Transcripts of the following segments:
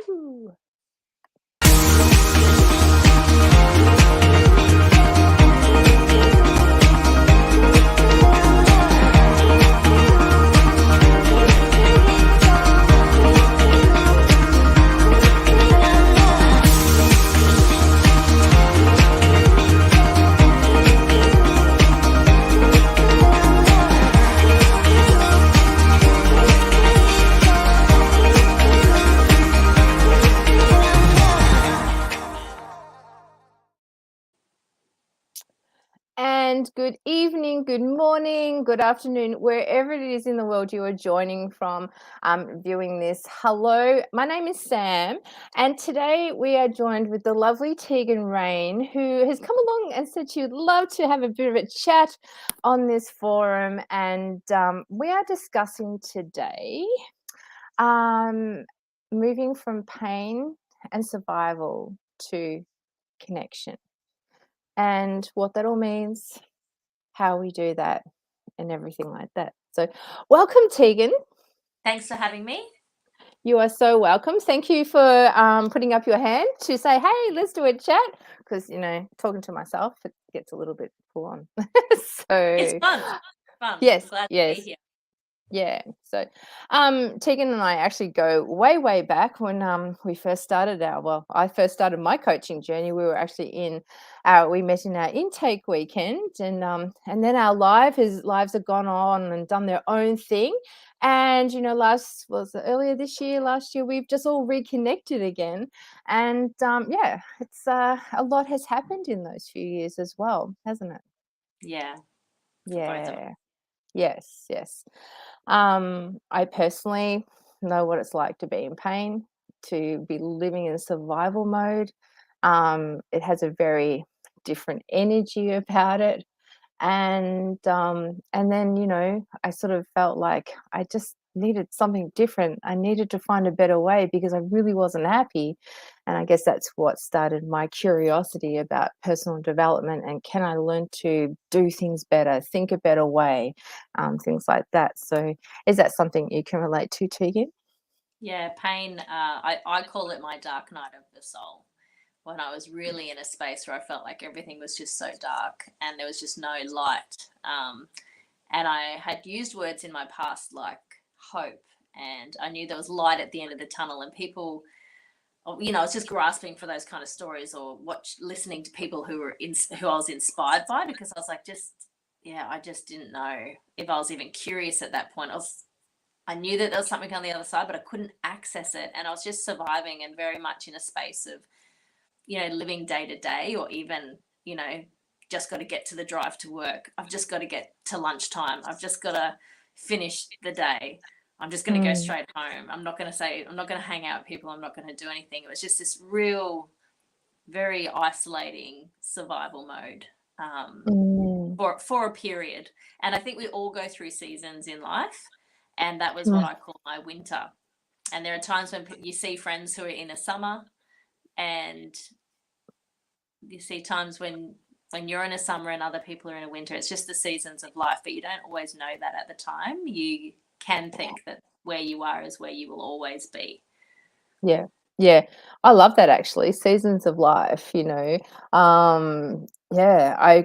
Woo! And good evening, good morning, good afternoon, wherever it is in the world you are joining from, viewing this. Hello, my name is Sam, and today we are joined with the lovely Tegan Rein, who has come along and said she would love to have a bit of a chat on this forum. And we are discussing today moving from pain and survival to connection, and what that all means, how we do that, and everything like that. So welcome, Tegan. Thanks for having me. You are so welcome. Thank you for putting up your hand to say, hey, let's do a chat, because, talking to myself, it gets a little bit full on. So it's fun. Yes, glad yes. to be here. Yeah. So Tegan and I actually go way back when we first started I first started my coaching journey. We were actually we met in our intake weekend, and then our lives have gone on and done their own thing. And last year, we've just all reconnected again. And it's a lot has happened in those few years as well, hasn't it? Yeah. Yeah. Yes. I personally know what it's like to be in pain, to be living in survival mode. It has a very different energy about it. And then, I sort of felt like I just needed something different. I needed to find a better way because I really wasn't happy. And I guess that's what started my curiosity about personal development, and can I learn to do things better, think a better way, things like that. So is that something you can relate to, Tegan? Yeah, pain. I call it my dark night of the soul. When I was really in a space where I felt like everything was just so dark and there was just no light. And I had used words in my past like hope, and I knew there was light at the end of the tunnel, and people, I was just grasping for those kind of stories, or listening to people who I was inspired by, because I was like, I just didn't know if I was even curious at that point. I knew that there was something on the other side, but I couldn't access it. And I was just surviving, and very much in a space of, living day to day, or even, just got to get to the drive to work. I've just got to get to lunchtime. I've just got to finish the day. I'm just going to go straight home. I'm not going to hang out with people. I'm not going to do anything. It was just this real, very isolating survival mode for a period. And I think we all go through seasons in life. And that was what I call my winter. And there are times when you see friends who are in a summer, and you see times when you're in a summer and other people are in a winter. It's just the seasons of life, but you don't always know that at the time. You can think that where you are is where you will always be. Yeah. I love that, actually. Seasons of life, I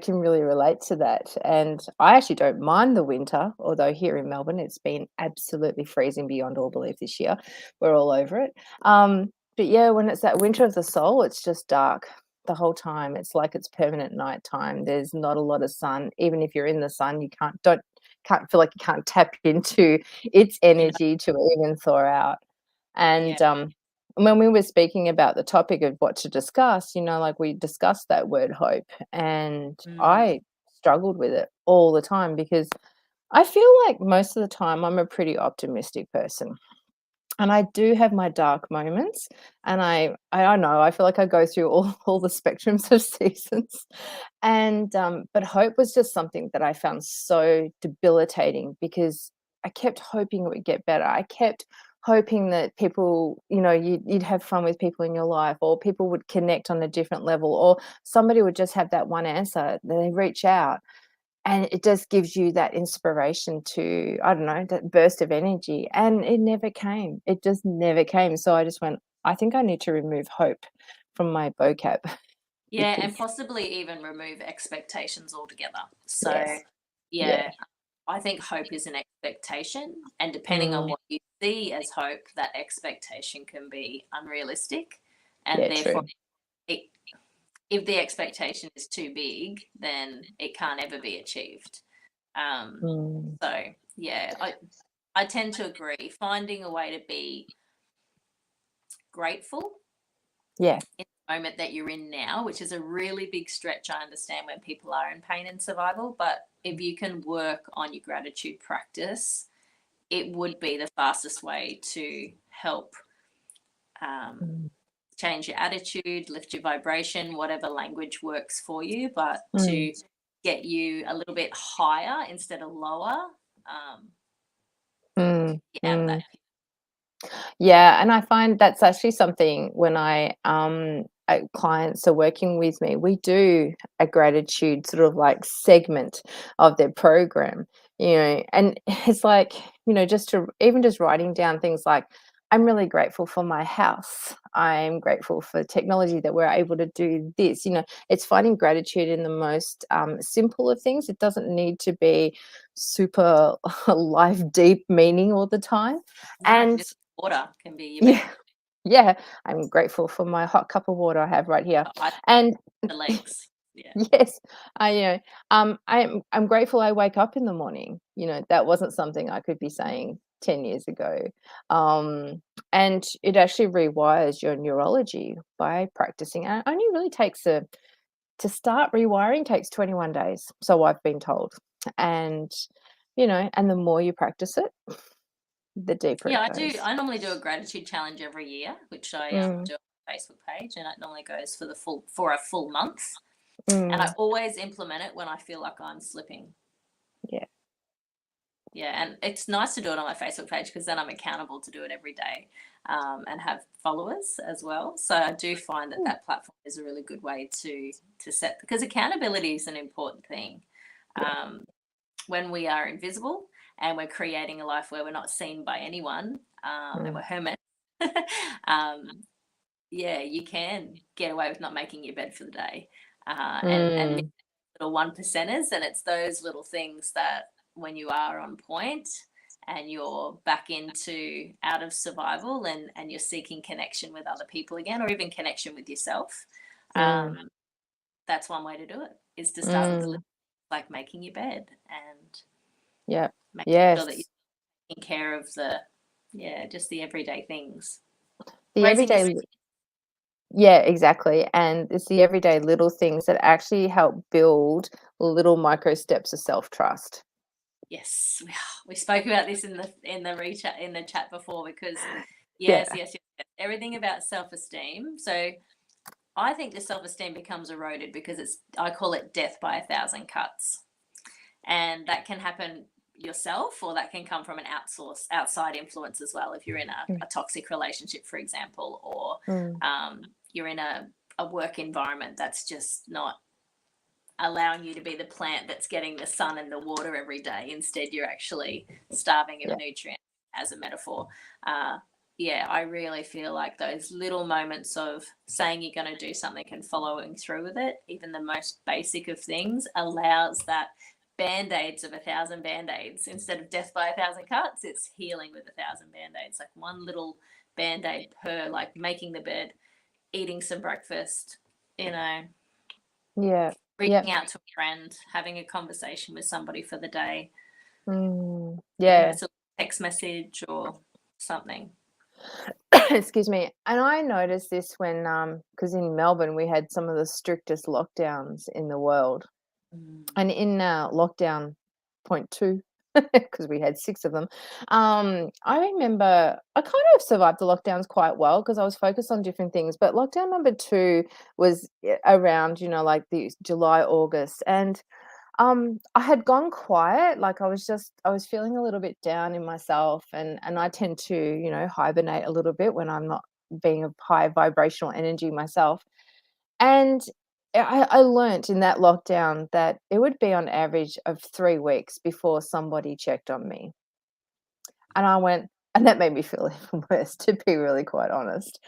can really relate to that. And I actually don't mind the winter, although here in Melbourne, it's been absolutely freezing beyond all belief this year. We're all over it. But yeah, when it's that winter of the soul, it's just dark the whole time. It's like it's permanent nighttime. There's not a lot of sun. Even if you're in the sun, you can't feel like you can't tap into its energy to even thaw out. And when we were speaking about the topic of what to discuss, like we discussed that word hope, and I struggled with it all the time, because I feel like most of the time I'm a pretty optimistic person. And I do have my dark moments, and I don't know, I feel like I go through all the spectrums of seasons. And but hope was just something that I found so debilitating, because I kept hoping it would get better. I kept hoping that people, you'd have fun with people in your life, or people would connect on a different level, or somebody would just have that one answer, they reach out, and it just gives you that inspiration to, I don't know, that burst of energy. And it never came. It just never came. So I just went, I think I need to remove hope from my vocab Yeah, and because possibly even remove expectations altogether. So, yes, yeah, yeah, I think hope is an expectation, and depending on mm, what you see as hope, that expectation can be unrealistic, and yeah, therefore, true. it, if the expectation is too big, then it can't ever be achieved. Um, Mm, so, yeah, I tend to agree. Finding a way to be grateful yeah, in the moment that you're in now, which is a really big stretch. I understand when people are in pain and survival, but if you can work on your gratitude practice, it would be the fastest way to help um, mm, change your attitude, lift your vibration, whatever language works for you, but mm, to get you a little bit higher instead of lower. Um, mm, yeah, that. mm. Yeah, and I find that's actually something when clients are working with me, we do a gratitude sort of like segment of their program, and it's like, just to even just writing down things like, I'm really grateful for my house. I'm grateful for technology that we're able to do this. It's finding gratitude in the most simple of things. It doesn't need to be super life deep meaning all the time. No, And just water can be your yeah, bed. yeah, I'm grateful for my hot cup of water I have right here. I And the legs. Yeah. yes, I'm grateful I wake up in the morning. That wasn't something I could be saying 10 years ago. And it actually rewires your neurology by practicing. And it only really takes to start rewiring takes 21 days. So I've been told. And, and the more you practice it, the deeper Yeah, it I do. goes. I normally do a gratitude challenge every year, which I Mm, do on my Facebook page, and it normally goes for a full month. And I mm, always implement it when I feel like I'm slipping. yeah. Yeah, and it's nice to do it on my Facebook page because then I'm accountable to do it every day, and have followers as well. So I do find that Mm, that platform is a really good way to set, because accountability is an important thing. yeah. Um, when we are invisible and we're creating a life where we're not seen by anyone, and Mm, we're hermits, um, yeah, you can get away with not making your bed for the day, and miss mm, little one percenters. And it's those little things that when you are on point and you're back into out of survival, and you're seeking connection with other people again, or even connection with yourself, mm, um, that's one way to do it, is to start with the mm. little, like making your bed and Yeah. making sure that you're Yes. taking care of yeah, just the everyday things. The Raising your everyday Yeah, exactly, and it's the everyday little things that actually help build little micro steps of self-trust. Yes, we spoke about this in the chat before, because yes, Yeah. yes, yes, yes. Everything about self-esteem. So I think the self-esteem becomes eroded because I call it death by a thousand cuts. And that can happen yourself, or that can come from an outside influence as well. If you're in Mm, a toxic relationship, for example, or mm, you're in a work environment that's just not allowing you to be the plant that's getting the sun and the water every day. Instead, you're actually starving of yeah. nutrients, as a metaphor. Uh, yeah, I really feel like those little moments of saying you're going to do something and following through with it, even the most basic of things, allows that band-aids of a thousand band-aids. Instead of death by a thousand cuts, it's healing with a thousand band-aids. Like one little band-aid per, like making the bed, eating some breakfast, you know, Yeah. Yeah. reaching out to a friend, having a conversation with somebody for the day, even if Yeah. it's a text message or something. Excuse me. And I noticed this when, because in Melbourne, we had some of the strictest lockdowns in the world. Mm. And in, lockdown point 2, because we had 6 of them, I remember I kind of survived the lockdowns quite well because I was focused on different things, but lockdown number 2 was, around, like the July, August, and, I had gone quiet, like, I was feeling a little bit down in myself, and I tend to, hibernate a little bit when I'm not being of high vibrational energy myself. And I learnt in that lockdown that it would be on average of 3 weeks before somebody checked on me. And I went and that made me feel even worse, to be really quite honest.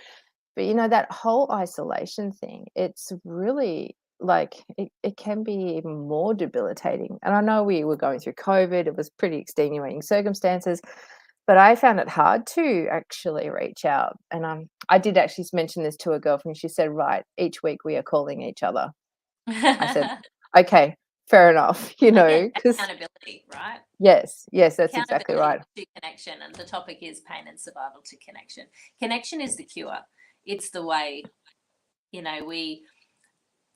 But, that whole isolation thing, it's really like it can be even more debilitating. And I know we were going through COVID, it was pretty extenuating circumstances, but I found it hard to actually reach out. And I did actually mention this to a girlfriend. She said, "Right, each week we are calling each other." I said, "Okay, fair enough," Again, because accountability, right? yes, yes, that's exactly Accountability right. to connection, and the topic is pain and survival to connection. Connection is the cure. It's the way, we,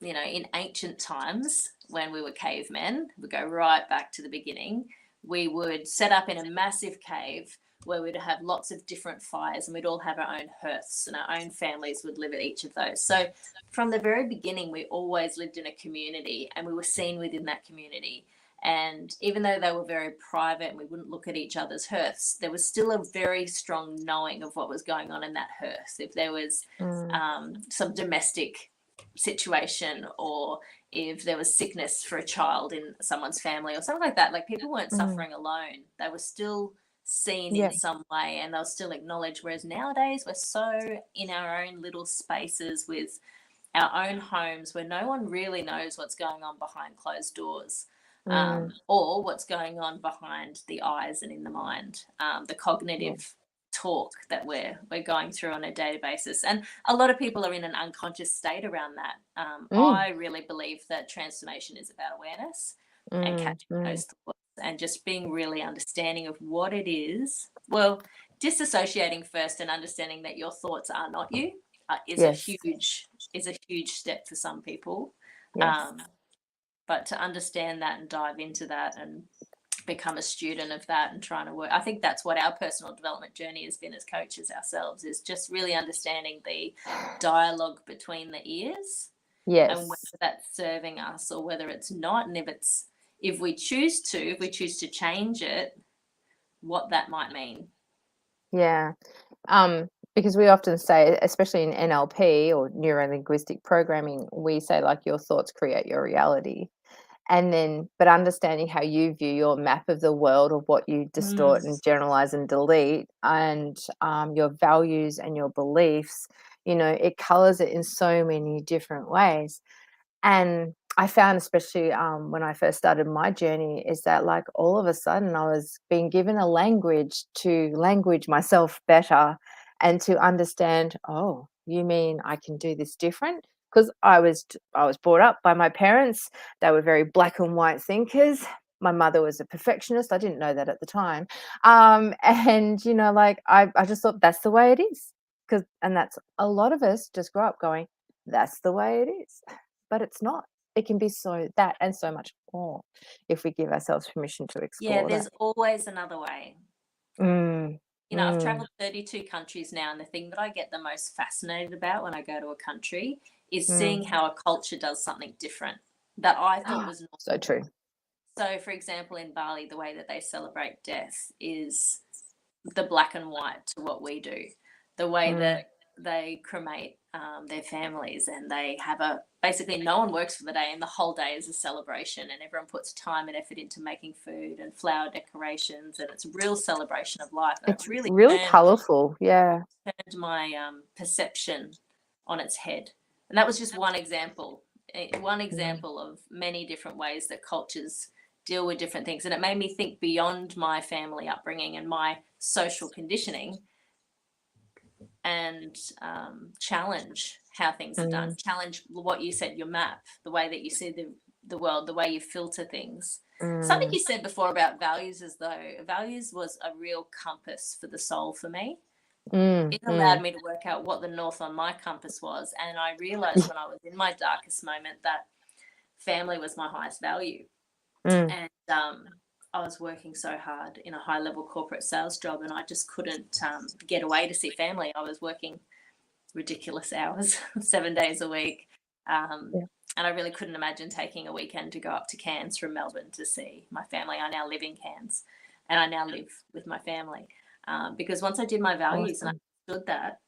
in ancient times when we were cavemen, we go right back to the beginning. We would set up in a massive cave where we'd have lots of different fires and we'd all have our own hearths and our own families would live at each of those. So from the very beginning, we always lived in a community and we were seen within that community. And even though they were very private and we wouldn't look at each other's hearths, there was still a very strong knowing of what was going on in that hearth. If there was Mm, some domestic situation, or if there was sickness for a child in someone's family or something like that, like people weren't mm, suffering alone. They were still seen in yeah, some way and they'll still acknowledge. Whereas nowadays we're so in our own little spaces with our own homes where no one really knows what's going on behind closed doors, mm, or what's going on behind the eyes and in the mind, the yeah, cognitive talk that we're going through on a daily basis. And a lot of people are in an unconscious state around that. mm, I really believe that transformation is about awareness and mm, catching mm, those thoughts and just being really understanding of what it is. Well, disassociating first and understanding that your thoughts are not you, is a yes, huge step for some people. yes, Um, but to understand that and dive into that and become a student of that and trying to work, I think that's what our personal development journey has been as coaches ourselves, is just really understanding the dialogue between the ears and whether yes, that's serving us or whether it's not, and if we choose to change it, what that might mean. yeah. Because we often say, especially in NLP or neuro linguistic programming, we say like your thoughts create your reality. And then, but understanding how you view your map of the world, or what you Mm. distort and generalize and delete, and your values and your beliefs, it colors it in so many different ways. And I found, especially when I first started my journey, is that like all of a sudden I was being given a language to language myself better and to understand, oh, you mean I can do this different? Because I was brought up by my parents. They were very black and white thinkers. My mother was a perfectionist. I didn't know that at the time. And like I just thought that's the way it is. And that's a lot of us just grow up going, that's the way it is. But it's not. It can be so that and so much more if we give ourselves permission to Yeah, explore that. there's always another way. Mm, I've mm, traveled 32 countries now, and the thing that I get the most fascinated about when I go to a country is mm. seeing how a culture does something different that I thought was So normal. true. So, for example, in Bali, the way that they celebrate death is the black and white to what we do. The way Mm, that they cremate their families, and they have basically no one works for the day, and the whole day is a celebration, and everyone puts time and effort into making food and flower decorations, and it's a real celebration of life. And it it's really really turned colourful. Yeah. my perception on its head. And that was just one Mm, example of many different ways that cultures deal with different things. And it made me think beyond my family upbringing and my social conditioning, and challenge how things are done, mm, challenge what you said, your map, the way that you see the world, the way you filter things. Something mm, you said before about values, as though values was a real compass for the soul for me. mm, It allowed mm. me to work out what the north on my compass was. And I realized when I was in my darkest moment that family was my highest value. Mm, And I was working so hard in a high level corporate sales job, and I just couldn't get away to see family. I was working ridiculous hours, 7 days a week. Um, yeah. and I really couldn't imagine taking a weekend to go up to Cairns from Melbourne to see my family. I now live in Cairns and I now live with my family, because once I did my values and I Awesome. understood that,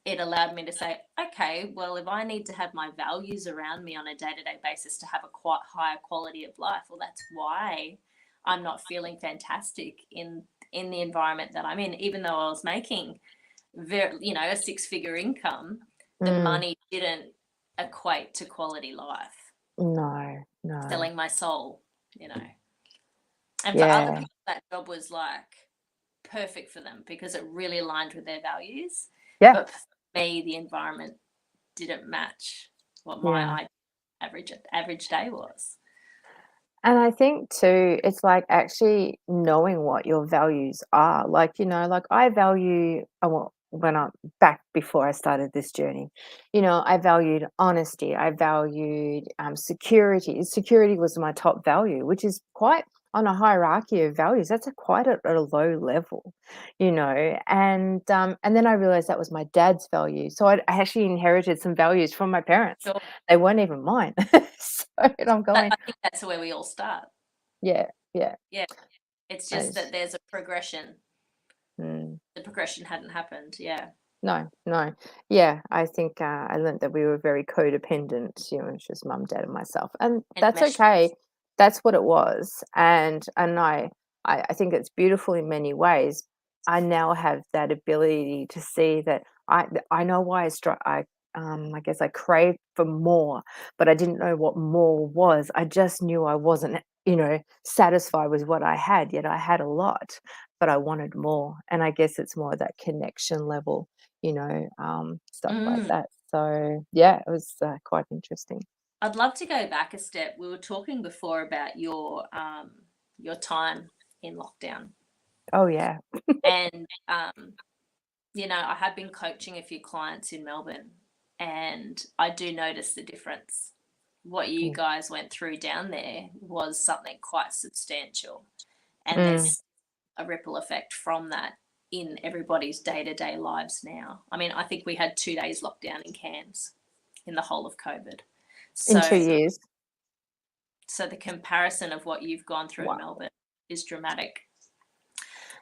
it allowed me to say, okay, well, if I need to have my values around me on a day to day basis to have a quite higher quality of life, well, that's why I'm not feeling fantastic in the environment that I'm in, even though I was making a six-figure income, the Mm. money didn't equate to quality life. No, no. Selling my soul, you know. And for other Yeah. people, that job was like perfect for them because it really aligned with their values. Yeah. But for me, the environment didn't match what Yeah. my average day was. And I think too, it's like actually knowing what your values are. Like, like I value, well, when I back before I started this journey, I valued honesty. I valued security. Security was my top value, which is quite on a hierarchy of values. That's quite at a low level, and then I realized that was my dad's value. So I actually inherited some values from my parents. Sure. They weren't even mine. So and I'm going, I think that's where we all start. yeah, yeah. Yeah. It's That just that is there's a progression. mm, The progression hadn't happened. Yeah. no, no. Yeah, I think, I learned that we were very codependent, it's just mum, dad, and myself, and And that's mesh. okay. That's what it was, and I think it's beautiful in many ways. I now have that ability to see that I know why I guess I craved for more, but I didn't know what more was. I just knew I wasn't, satisfied with what I had, yet I had a lot, but I wanted more, and I guess it's more that connection level, stuff like Mm. that. So, yeah, it was, quite interesting. I'd love to go back a step. We were talking before about your time in lockdown, Oh, yeah. and I have been coaching a few clients in Melbourne, and I do notice the difference. What you Mm, guys went through down there was something quite substantial, and mm, there's a ripple effect from that in everybody's day-to-day lives now. I mean, I think we had 2 days lockdown in Cairns in the whole of COVID. in 2 So years. so the comparison of what you've gone through in Wow. Melbourne is dramatic.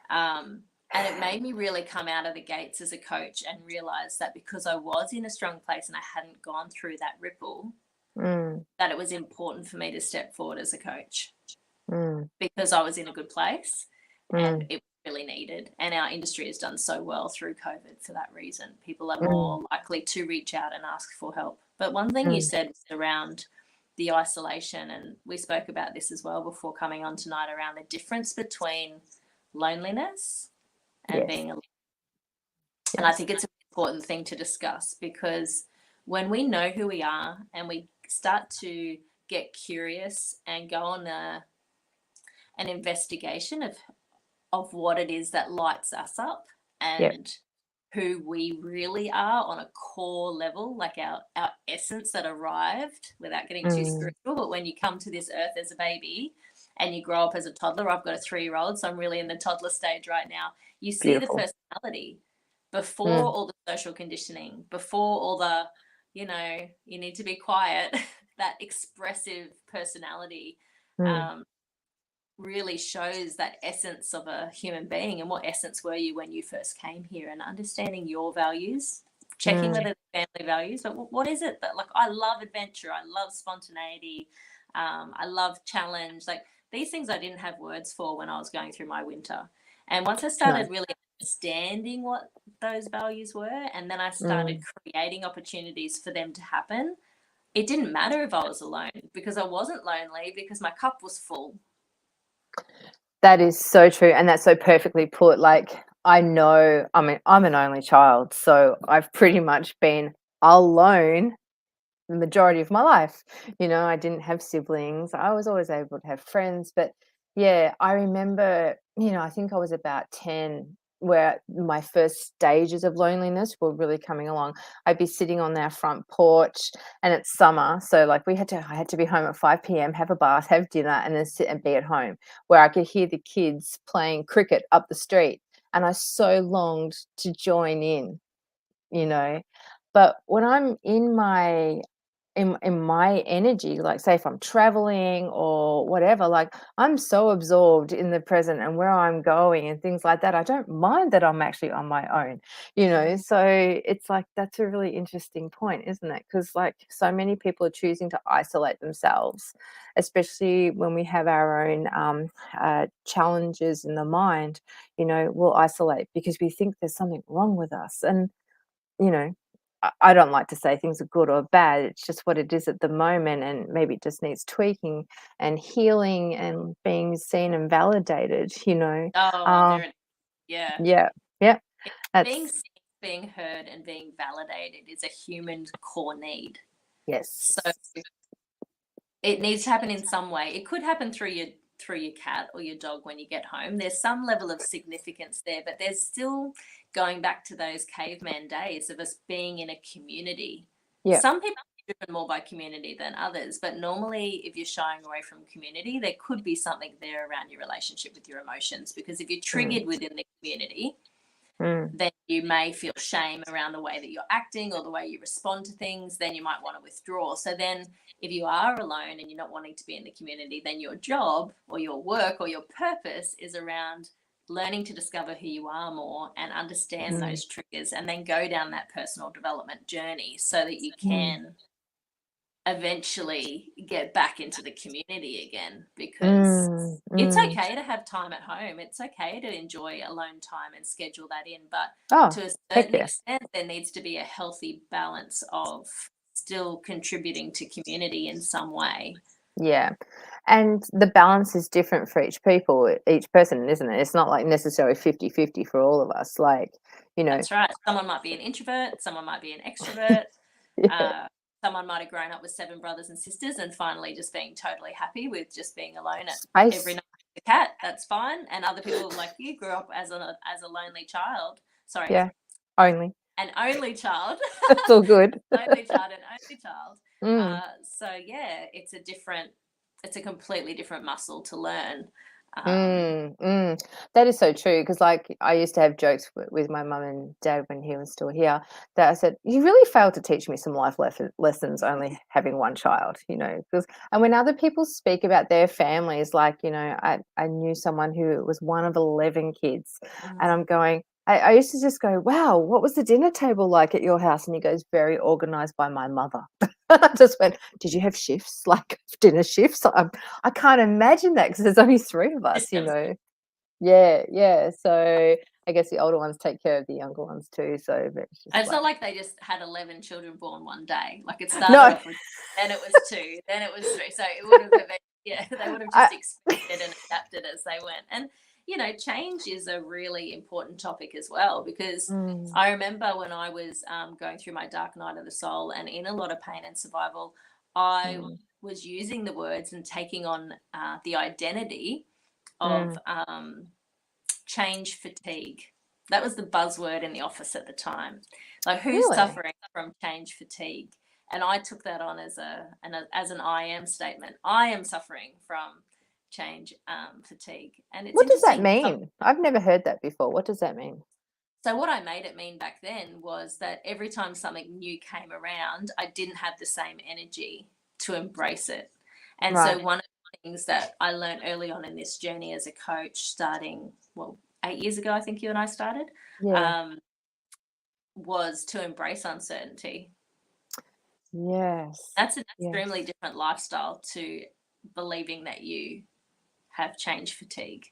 And it made me really come out of the gates as a coach and realize that because I was in a strong place and I hadn't gone through that ripple, Mm, that it was important for me to step forward as a coach mm, because I was in a good place and mm, it was really needed. And our industry has done so well through COVID for that reason. People are mm, more likely to reach out and ask for help. But one thing you mm. said was around the isolation, and we spoke about this as well before coming on tonight, around the difference between loneliness and Yes, being alone. And I yes. think it's an important thing to discuss because when we know who we are and we start to get curious and go on an investigation of what it is that lights us up Yep. and who we really are on a core level, like our essence that arrived without getting too Mm, spiritual. But when you come to this earth as a baby and you grow up as a toddler, I've got a 3-year-old, so I'm really in the toddler stage right now. You see the beautiful. personality before Mm, all the social conditioning, before all the, you need to be quiet, that expressive personality. mm, Um, really shows that essence of a human being and what essence were you when you first came here, and understanding your values, checking mm, whether they're family values, but what is it that, like, I love adventure, I love spontaneity, I love challenge, like these things I didn't have words for when I was going through my winter. And once I no. started really understanding what those values were, and then I started Mm. creating opportunities for them to happen, it didn't matter if I was alone because I wasn't lonely because my cup was full. That is so true, and that's so perfectly put. Like, I mean, I'm an only child, so I've pretty much been alone the majority of my life. I didn't have siblings. I was always able to have friends, but yeah, I remember, I think I was about 10 where my first stages of loneliness were really coming along. I'd be sitting on our front porch and it's summer, so like I had to be home at 5 p.m., have a bath, have dinner, and then sit and be at home where I could hear the kids playing cricket up the street. And I so longed to join in, you know. But when I'm in my in my energy, like, say, if I'm traveling or whatever, like, I'm so absorbed in the present and where I'm going and things like that, I don't mind that I'm actually on my own, you know? Mhm. So, it's like, that's a really interesting point, isn't it? Because like, so many people are choosing to isolate themselves, especially when we have our own, challenges in the mind, you know, we'll isolate because we think there's something wrong with us, and you know, I don't like to say things are good or bad. It's just what it is at the moment, and maybe it just needs tweaking and healing and being seen and validated. You know, Oh, uh, there it yeah. yeah, yeah, It being that's seen, being heard, and being validated is a human core need. So yes, it needs to happen in some way. It could happen through your cat or your dog when you get home. There's some level of significance there, but there's still going back to those caveman days of us being in a community. yeah, Some people are driven more by community than others, but normally if you're shying away from community, there could be something there around your relationship with your emotions. Because if you're mm, triggered within the community, mm, then you may feel shame around the way that you're acting or the way you respond to things. Then you might want to withdraw. So then, if you are alone and you're not wanting to be in the community, then your job or your work or your purpose is around learning to discover who you are more and understand mm, those triggers, and then go down that personal development journey so that you mm, can eventually get back into the community again, because mm, it's mm. okay to have time at home. It's okay to enjoy alone time and schedule that in. But Oh, to a heck certain yeah, extent, there needs to be a healthy balance of still contributing to community in some way. yeah. And the balance is different for each person, isn't it? It's not like necessarily 50-50 for all of us. Like, you know, That's right. Someone might be an introvert, someone might be an extrovert. yeah, Uh, Someone might have grown up with 7 brothers and sisters and finally just being totally happy with just being alone at every space, night with the cat. That's fine. And other people like you grew up as a lonely child. Sorry, yeah, only. an only child, That's all good. lonely child, and only child. Mm, So yeah, it's a completely different muscle to learn. Um, mm, mm. That is so true. Because, like, I used to have jokes with my mum and dad when he was still here, that I said, "You really failed to teach me some life lessons only having one child," you know. Because and when other people speak about their families, like, you know, I knew someone who was one of 11 kids, and mm, I'm going I used to just go, "Wow, what was the dinner table like at your house?" And he goes, "Very organized by my mother." I just went, "Did you have shifts, like dinner shifts?" I can't imagine that because there's only 3 of us, you systems. know? Yeah, yeah, so I guess the older ones take care of the younger ones too, so but it's just And it's like not like they just had 11 children born one day. Like, it started no, off with, then it was 2, then it was 3. So it would have been, yeah, they would have I just expanded and adapted as they went. And, change is a really important topic as well, because mm, I remember when I was going through my dark night of the soul and in a lot of pain and survival, I mm, was using the words and taking on the identity of mm. change fatigue. That was the buzzword in the office at the time. Like, who's Really? suffering from change fatigue? And I took that on as as an I am statement. I am suffering from change fatigue, and it's What does that interesting. mean? I've never heard that before. What does that mean? So what I made it mean back then was that every time something new came around, I didn't have the same energy to embrace it. And so Right. one of the things that I learned early on in this journey as a coach, starting, well, 8 years ago, I think you and I started, Yeah. um, was to embrace uncertainty. Yes. That's an extremely Yes. different lifestyle to believing that you have change fatigue.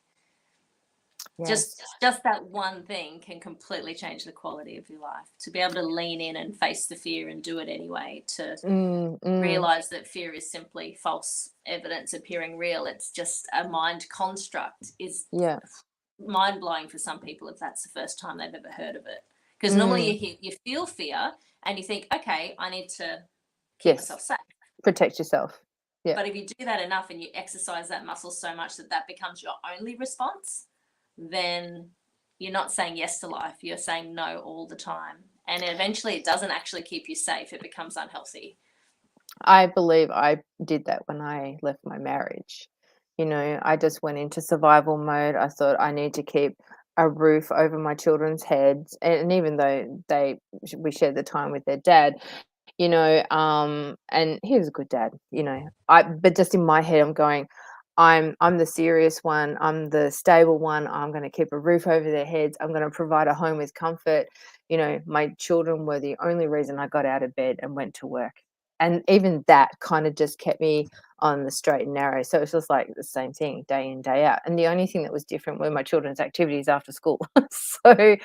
Yes. Just that one thing can completely change the quality of your life. To be able to lean in and face the fear and do it anyway, to Mm, mm. realize that fear is simply false evidence appearing real. It's just a mind construct, is Yeah. mind blowing for some people if that's the first time they've ever heard of it. Because normally Mm. you feel fear and you think, okay, I need to keep Yes. myself safe. Protect yourself. Yeah. But if you do that enough and you exercise that muscle so much that that becomes your only response, then you're not saying yes to life. You're saying no all the time. And eventually it doesn't actually keep you safe. It becomes unhealthy. I believe I did that when I left my marriage. You know, I just went into survival mode. I thought I need to keep a roof over my children's heads. And even though we shared the time with their dad, and he was a good dad, but just in my head, I'm going, I'm the serious one, I'm the stable one, I'm going to keep a roof over their heads, I'm going to provide a home with comfort. My children were the only reason I got out of bed and went to work. And even that kind of just kept me on the straight and narrow. So it's just like the same thing day in, day out. And the only thing that was different were my children's activities after school. So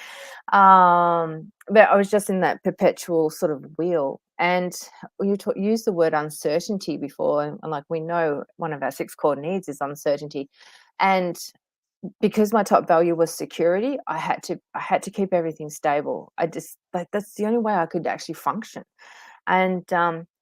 but I was just in that perpetual sort of wheel. And you used the word uncertainty before, and like we know one of our 6 core needs is uncertainty. And because my top value was security, I had to keep everything stable. I just like that's the only way I could actually function. And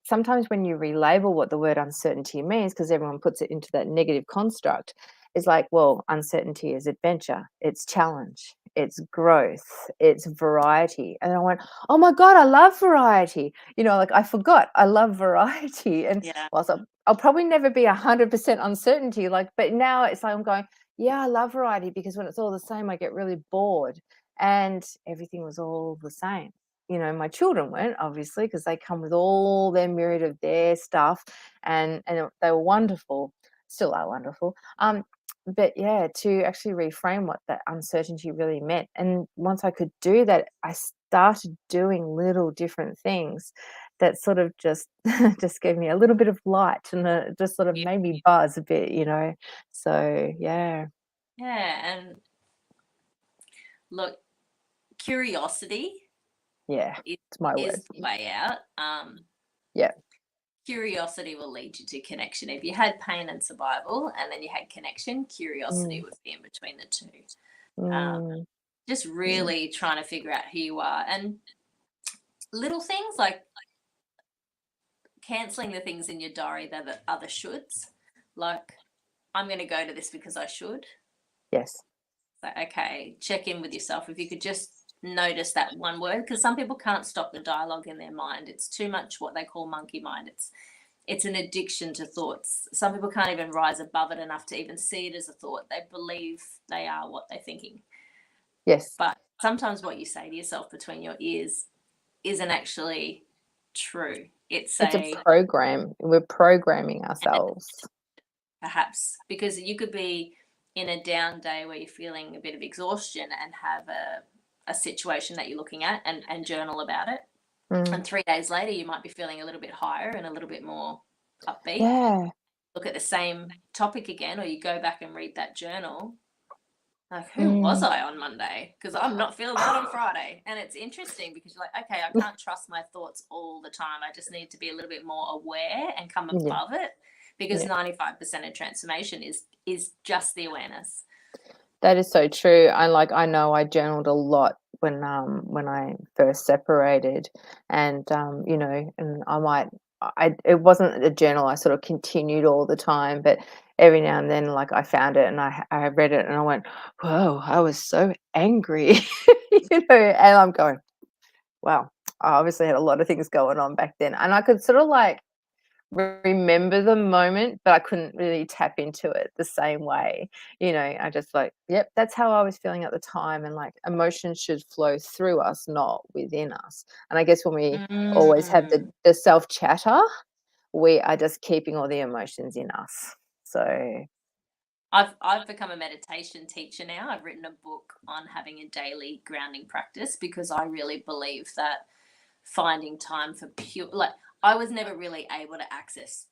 sometimes when you relabel what the word uncertainty means, because everyone puts it into that negative construct, is like, well, uncertainty is adventure, it's challenge, it's growth, it's variety. And I went, oh my God, I love variety. Like I forgot I love variety. And Yeah. whilst I'll probably never be 100% uncertainty, but now it's like I'm going, yeah, I love variety because when it's all the same, I get really bored. And everything was all the same. My children weren't, obviously, because they come with all their myriad of their stuff, and they were wonderful, still are wonderful. But yeah, to actually reframe what that uncertainty really meant, and once I could do that, I started doing little different things that sort of just just gave me a little bit of light, and just sort of Yeah. made me buzz a bit. So yeah, Yeah. And look, curiosity yeah, is, it's my word. is the way out. Yeah. Curiosity will lead you to connection. If you had pain and survival and then you had connection, curiosity Mm, would be in between the two. Um, mm, just yeah. really trying to figure out who you are. And little things like canceling the things in your diary that are other shoulds. Like, I'm going to go to this because I should. Yes. So, okay, check in with yourself. If you could just notice that one word, because some people can't stop the dialogue in their mind. It's too much what they call monkey mind. It's an addiction to thoughts. Some people can't even rise above it enough to even see it as a thought. They believe they are what they're thinking. Yes. But sometimes what you say to yourself between your ears isn't actually true. It's It's a a program. We're programming ourselves. perhaps because you could be in a down day where you're feeling a bit of exhaustion and have a situation that you're looking at and journal about it. Mm. And 3 days later, you might be feeling a little bit higher and a little bit more upbeat. Yeah. Look at the same topic again, or you go back and read that journal. Like, who was Mm. I on Monday? Because I'm not feeling that on Friday. And it's interesting because you're like, okay, I can't trust my thoughts all the time. I just need to be a little bit more aware and come Yeah. above it because Yeah. 95% of transformation is just the awareness. That is so true. I know I journaled a lot when I first separated, and and it wasn't a journal I sort of continued all the time, but every now and then like I found it and I read it and I went, whoa, I was so angry. And I'm going, wow, I obviously had a lot of things going on back then. And I could sort of like remember the moment, but I couldn't really tap into it the same way. I just like, yep, that's how I was feeling at the time. And like emotions should flow through us, not within us. And I guess when we always have Mm. the self chatter, we are just keeping all the emotions in us. So I've become a meditation teacher now. I've written a book on having a daily grounding practice because I really believe that finding time for pure, like, I was never really able to access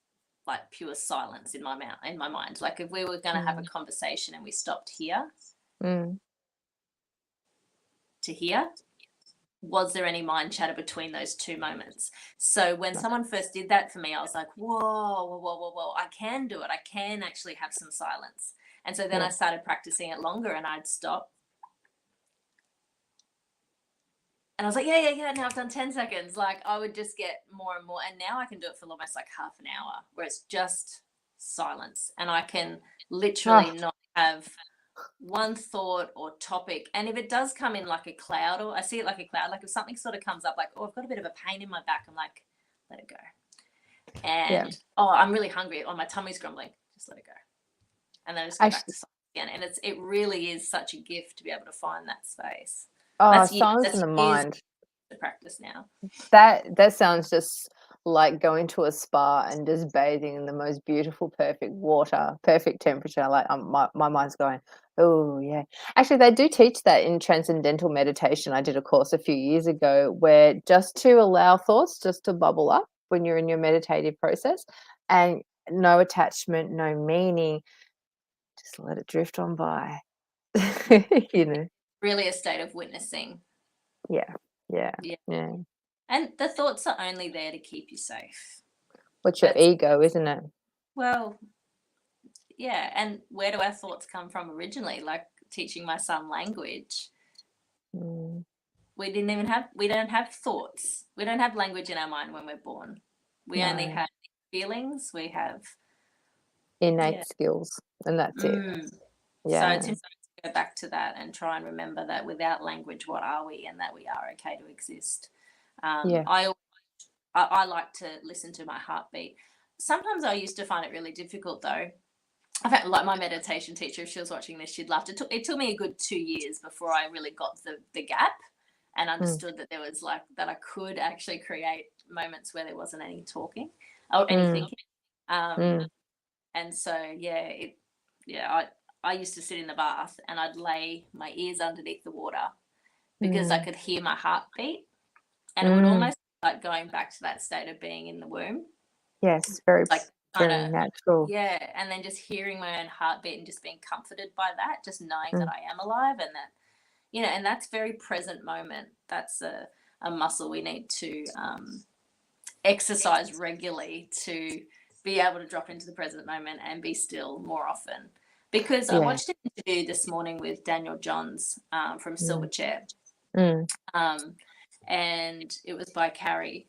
like pure silence in my mind. Like if we were going to have a mm, conversation and we stopped here mm, to hear, was there any mind chatter between those two moments? So when no, someone first did that for me, I was like, whoa, whoa, whoa, whoa, whoa, I can do it. I can actually have some silence. And so then yeah, I started practicing it longer and I'd stop. And I was like, yeah, yeah, yeah. Now I've done 10 seconds. Like I would just get more and more. And now I can do it for almost like half an hour where it's just silence. And I can literally ah, not have one thought or topic. And if it does come in like a cloud, or I see it like a cloud, like if something sort of comes up, like, oh, I've got a bit of a pain in my back, I'm like, let it go. yeah. And oh, I'm really hungry, or my tummy's grumbling, just let it go. And then I just go back Actually, to silence again. And it really is such a gift to be able to find that space. oh, That's silence in that's the years mind. practice now. That sounds just like going to a spa and just bathing in the most beautiful, perfect water, perfect temperature. Like my mind's going, oh yeah. Actually, they do teach that in transcendental meditation. I did a course a few years ago where just to allow thoughts just to bubble up when you're in your meditative process, and no attachment, no meaning, just let it drift on by. You know. Really a state of witnessing. Yeah. Yeah. Yeah. Yeah. And the thoughts are only there to keep you safe. What's your That's ego, isn't it? well, yeah. And where do our thoughts come from originally? Like teaching my son language. Mm, We don't have thoughts. We don't have language in our mind when we're born. We only no. have feelings. We have Innate yeah. skills, and that's it. So Yeah. it's important to go back to that and try and remember that without language, what are we, and that we are okay to exist. Yeah. I like to listen to my heartbeat. Sometimes I used to find it really difficult though. I've had, like my meditation teacher, if she was watching this, she'd laugh. It took me a good 2 years before I really got the gap and Mm, understood that there was like that I could actually create moments where there wasn't any talking or any mm, thinking. Um, mm, and so I used to sit in the bath and I'd lay my ears underneath the water because I mm, could hear my heartbeat, and it would mm. almost like going back to that state of being in the womb, Yes, very, like kind very of natural. yeah, and then just hearing my own heartbeat and just being comforted by that, just knowing that Mm, I am alive and that and that's very present moment. That's a muscle we need to exercise regularly to be able to drop into the present moment and be still more often. Because I yeah. watched an interview this morning with Daniel Johns from Mm, Silverchair, mm, um, and it was by Carrie.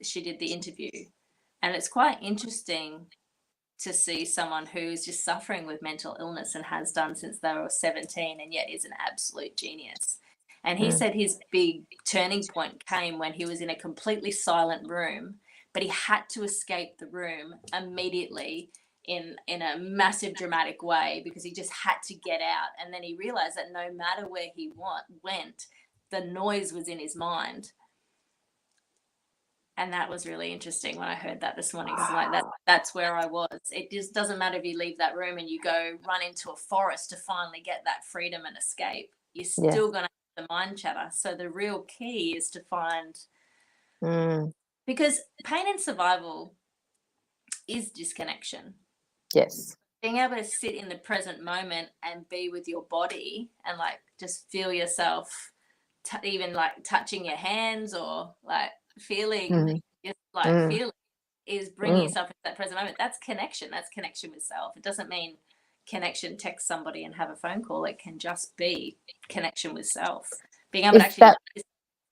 She did the interview, and it's quite interesting to see someone who is just suffering with mental illness and has done since they were 17 and yet is an absolute genius. And he mm. said his big turning point came when he was in a completely silent room, but he had to escape the room immediately in a massive dramatic way because he just had to get out. And then he realized that no matter where he went, the noise was in his mind. And that was really interesting when I heard that this morning. Because like that's where I was. It just doesn't matter if you leave that room and you go run into a forest to finally get that freedom and escape. You're Yeah. still going to have the mind chatter. So the real key is to find, Mm, because pain and survival is disconnection. yes. Being able to sit in the present moment and be with your body and like just feel yourself, even like touching your hands or like feeling, Mm, just like mm, feeling is bringing mm. yourself into that present moment. That's connection. That's connection with self. It doesn't mean connection, text somebody and have a phone call. It can just be connection with self. Being able to Is actually that look in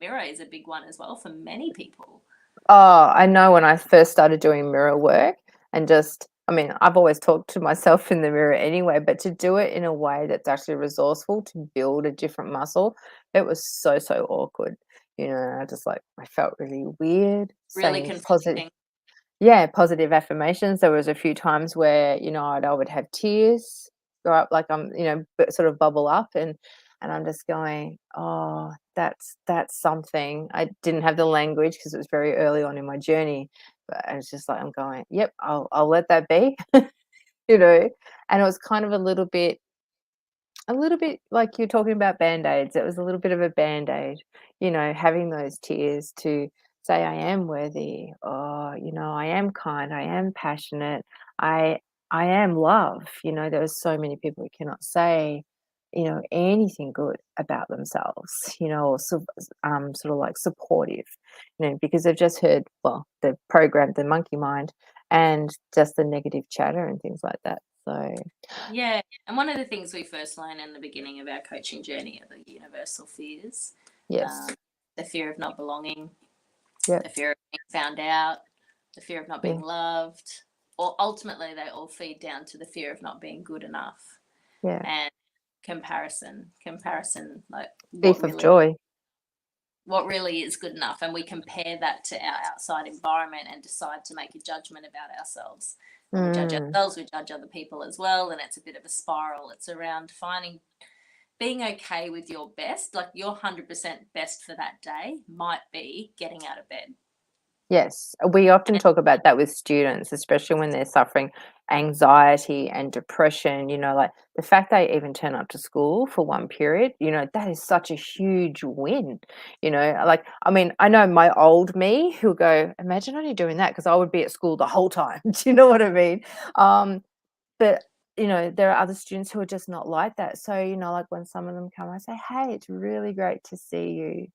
the mirror is a big one as well for many people. Oh, I know when I first started doing mirror work and just I mean, I've always talked to myself in the mirror anyway, but to do it in a way that's actually resourceful to build a different muscle, it was so, so awkward. I just like I felt really weird Really saying positive confronting. yeah, positive affirmations. There was a few times where, I would have tears go up, like sort of bubble up, and I'm just going, oh, that's something. I didn't have the language because it was very early on in my journey, but I was just like, I'm going, yep, I'll let that be, you know. And it was kind of a little bit like you're talking about band-aids. It was a little bit of a band-aid, having those tears to say, I am worthy, or, I am kind, I am passionate, I I am love. There are so many people who cannot say, anything good about themselves, or sort of like supportive, because they've just heard, well, the program, the monkey mind, and just the negative chatter and things like that. So Yeah. And one of the things we first learn in the beginning of our coaching journey are the universal fears. yes, Um, the fear of not belonging, yep, the fear of being found out, the fear of not yeah, being loved, or ultimately they all feed down to the fear of not being good enough. yeah. And comparison, like Thief of joy. what really is good enough, and we compare that to our outside environment and decide to make a judgment about ourselves. When we judge Mm, ourselves, we judge other people as well, and it's a bit of a spiral. It's around finding being okay with your best, like your 100% best for that day might be getting out of bed. Yes, we often And talk about that with students, especially when they're suffering anxiety and depression, like the fact they even turn up to school for one period, that is such a huge win. Like, I mean, I know my old me who'll go, imagine only doing that because I would be at school the whole time. Do you know what I mean? Um, but there are other students who are just not like that. So, like when some of them come, I say, hey, it's really great to see you,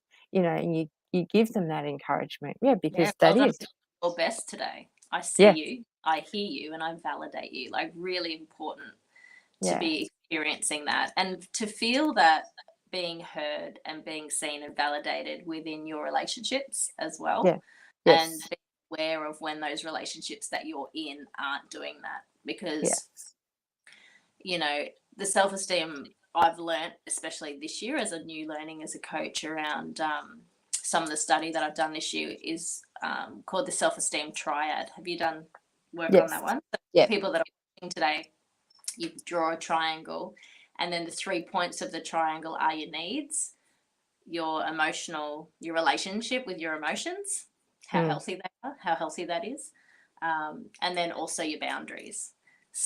and you give them that encouragement. Yeah, yeah, because well that done is. for your best today. I see Yeah, you, I hear you, and I validate you. Like, really important to yeah, be experiencing that and to feel that being heard and being seen and validated within your relationships as well. yeah. And Yes. being aware of when those relationships that you're in aren't doing that. Yeah, Because, you know, the self esteem I've learnt, especially this year as a new learning as a coach around some of the study that I've done this year is called the self esteem triad. Have you done work on yes. that one? So Yeah. people that are watching today, you draw a triangle, and then the 3 points of the triangle are your needs, your emotional, your relationship with your emotions, how Mm, healthy they are, how healthy that is, and then also your boundaries.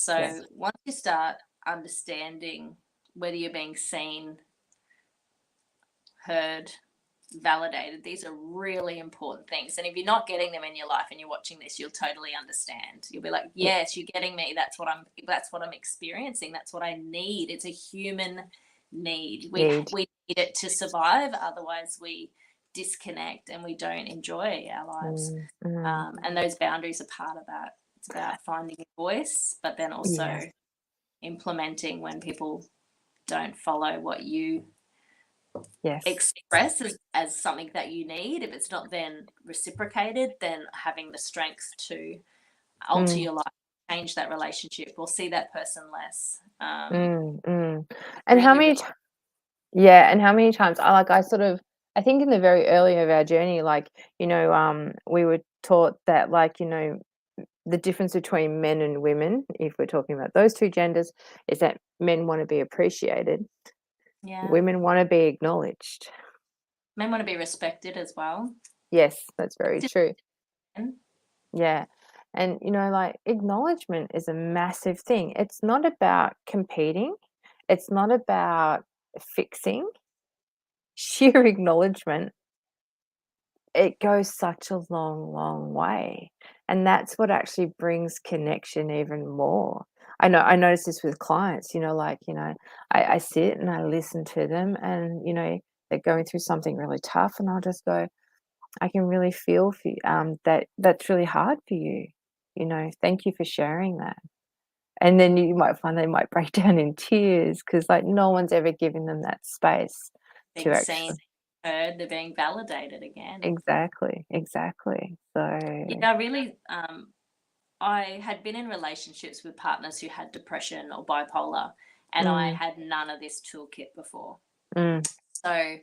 yeah. So once you start understanding whether you're being seen, heard, validated, these are really important things. And if you're not getting them in your life and you're watching this, you'll totally understand. You'll be like, Yeah. yes, you're getting me. That's what I'm experiencing. That's what I need. It's a human need. We Need. we need it to survive. Otherwise we disconnect and we don't enjoy our lives. Mm, mm, And those boundaries are part of that. It's about finding a voice, but then also yes. implementing when people don't follow what you Yes. express as something that you need. If it's not then reciprocated, then having the strength to alter Mm, your life, change that relationship, or see that person less. mm. And how Really, many really, ti Yeah, and how many times I sort of I think in the very early of our journey, like, we were taught that, like, the difference between men and women, if we're talking about those 2 genders, is that men wanna be appreciated, yeah. women wanna be acknowledged. Men want to be respected as well. Yes, that's very Just true. Yeah. And, like, acknowledgement is a massive thing. It's not about competing, it's not about fixing. Sheer acknowledgement, it goes such a long, long way. And that's what actually brings connection even more. I notice this with clients, like, I sit and I listen to them and, they're going through something really tough and I'll just go, I can really feel for you, that that's really hard for you. Thank you for sharing that. And then you might find they might break down in tears because, like, no one's ever given them that space to being seen, actually. heard, they're being validated again. Exactly, exactly. Yeah, So, I really. I had been in relationships with partners who had depression or bipolar, and I mm, had none of this toolkit before. mm, So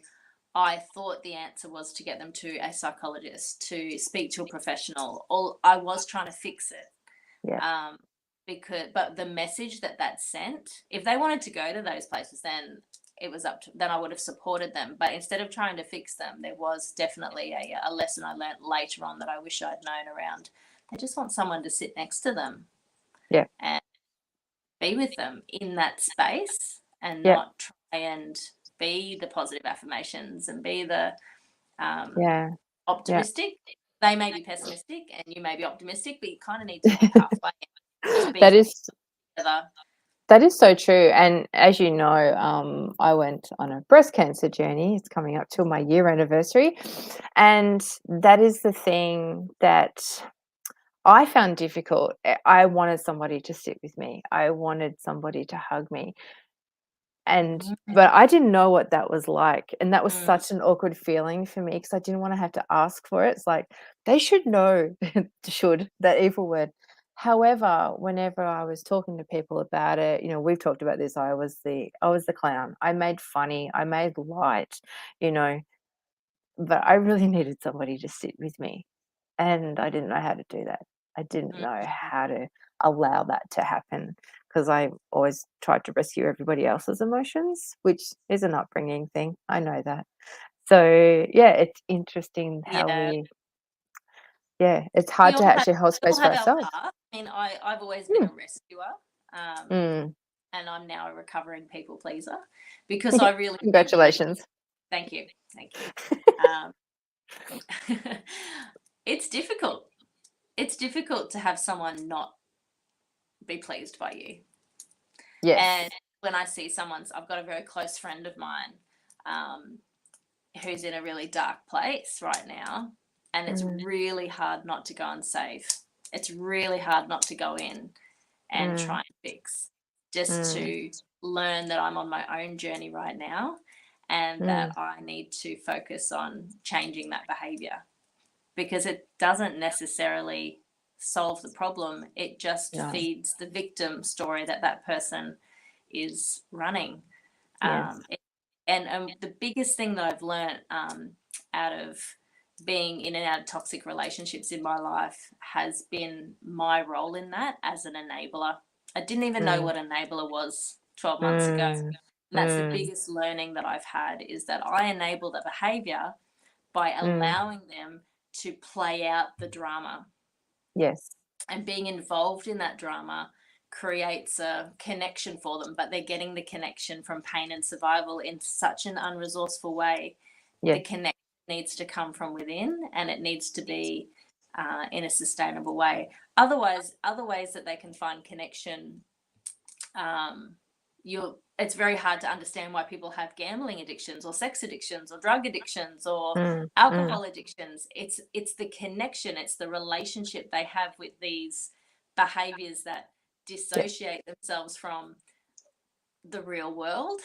I thought the answer was to get them to a psychologist, to speak to a professional. Or I was trying to fix it, yeah, um, but the message that sent, if they wanted to go to those places, then it was up to then I would have supported them. But instead of trying to fix them, there was definitely a lesson I learned later on that I wish I'd known around. They just want someone to sit next to them yeah, and be with them in that space and yeah, not try and be the positive affirmations and be the um, yeah, yeah. optimistic. They may be pessimistic and you may be optimistic, but you kind of need to meet halfway to be That is together. that is so true, and as you know, I went on a breast cancer journey. It's coming up to my year anniversary, and that is the thing that I found difficult. I wanted somebody to sit with me. I wanted somebody to hug me. But I didn't know what that was like, and that was Mm, such an awkward feeling for me because I didn't wanna have to ask for it. It's like, they should know, should, that evil word. However, whenever I was talking to people about it, we've talked about this, I was the clown. I made funny, I made light, you know, but I really needed somebody to sit with me, and I didn't know how to do that. I didn't mm, know how to allow that to happen. because I always tried to rescue everybody else's emotions, which is an upbringing thing. I know that. So, yeah, it's interesting how Yeah. it's We hard all to have actually hold we space all for have our ourselves. part. I mean, I've always been Mm, a rescuer, um, mm. and I'm now a recovering people pleaser because I really do believe. Congratulations. Thank you, thank you. Um, it's difficult. It's difficult to have someone not be pleased by you. Yes. And when I see I've got a very close friend of mine um, who's in a really dark place right now, and it's Mm, really hard not to go and save. It's really hard not to go in and try mm, and fix, just mm, to learn that I'm on my own journey right now and that mm. I need to focus on changing that behavior because it doesn't necessarily solve the problem. It just No. feeds the victim story that that person is running. Yes. Um, and the biggest thing that I've learned out of being in and out of toxic relationships in my life has been my role in that as an enabler. I didn't even know Mm, what enabler was 12 months ago. mm, And that's the mm, biggest learning that I've had is that I enable the behavior by mm. allowing them to play out the drama. Yes. And being involved in that drama creates a connection for them, but they're getting the connection from pain and survival in such an unresourceful way. The Yes. connection needs to come from within and it needs to be in a sustainable way. Otherwise, other ways that they can find connection, um, it's very hard to understand why people have gambling addictions or sex addictions or drug addictions or Mm, mm. alcohol addictions. It's the connection, it's the relationship they have with these behaviors that Yeah. dissociate themselves from the real world.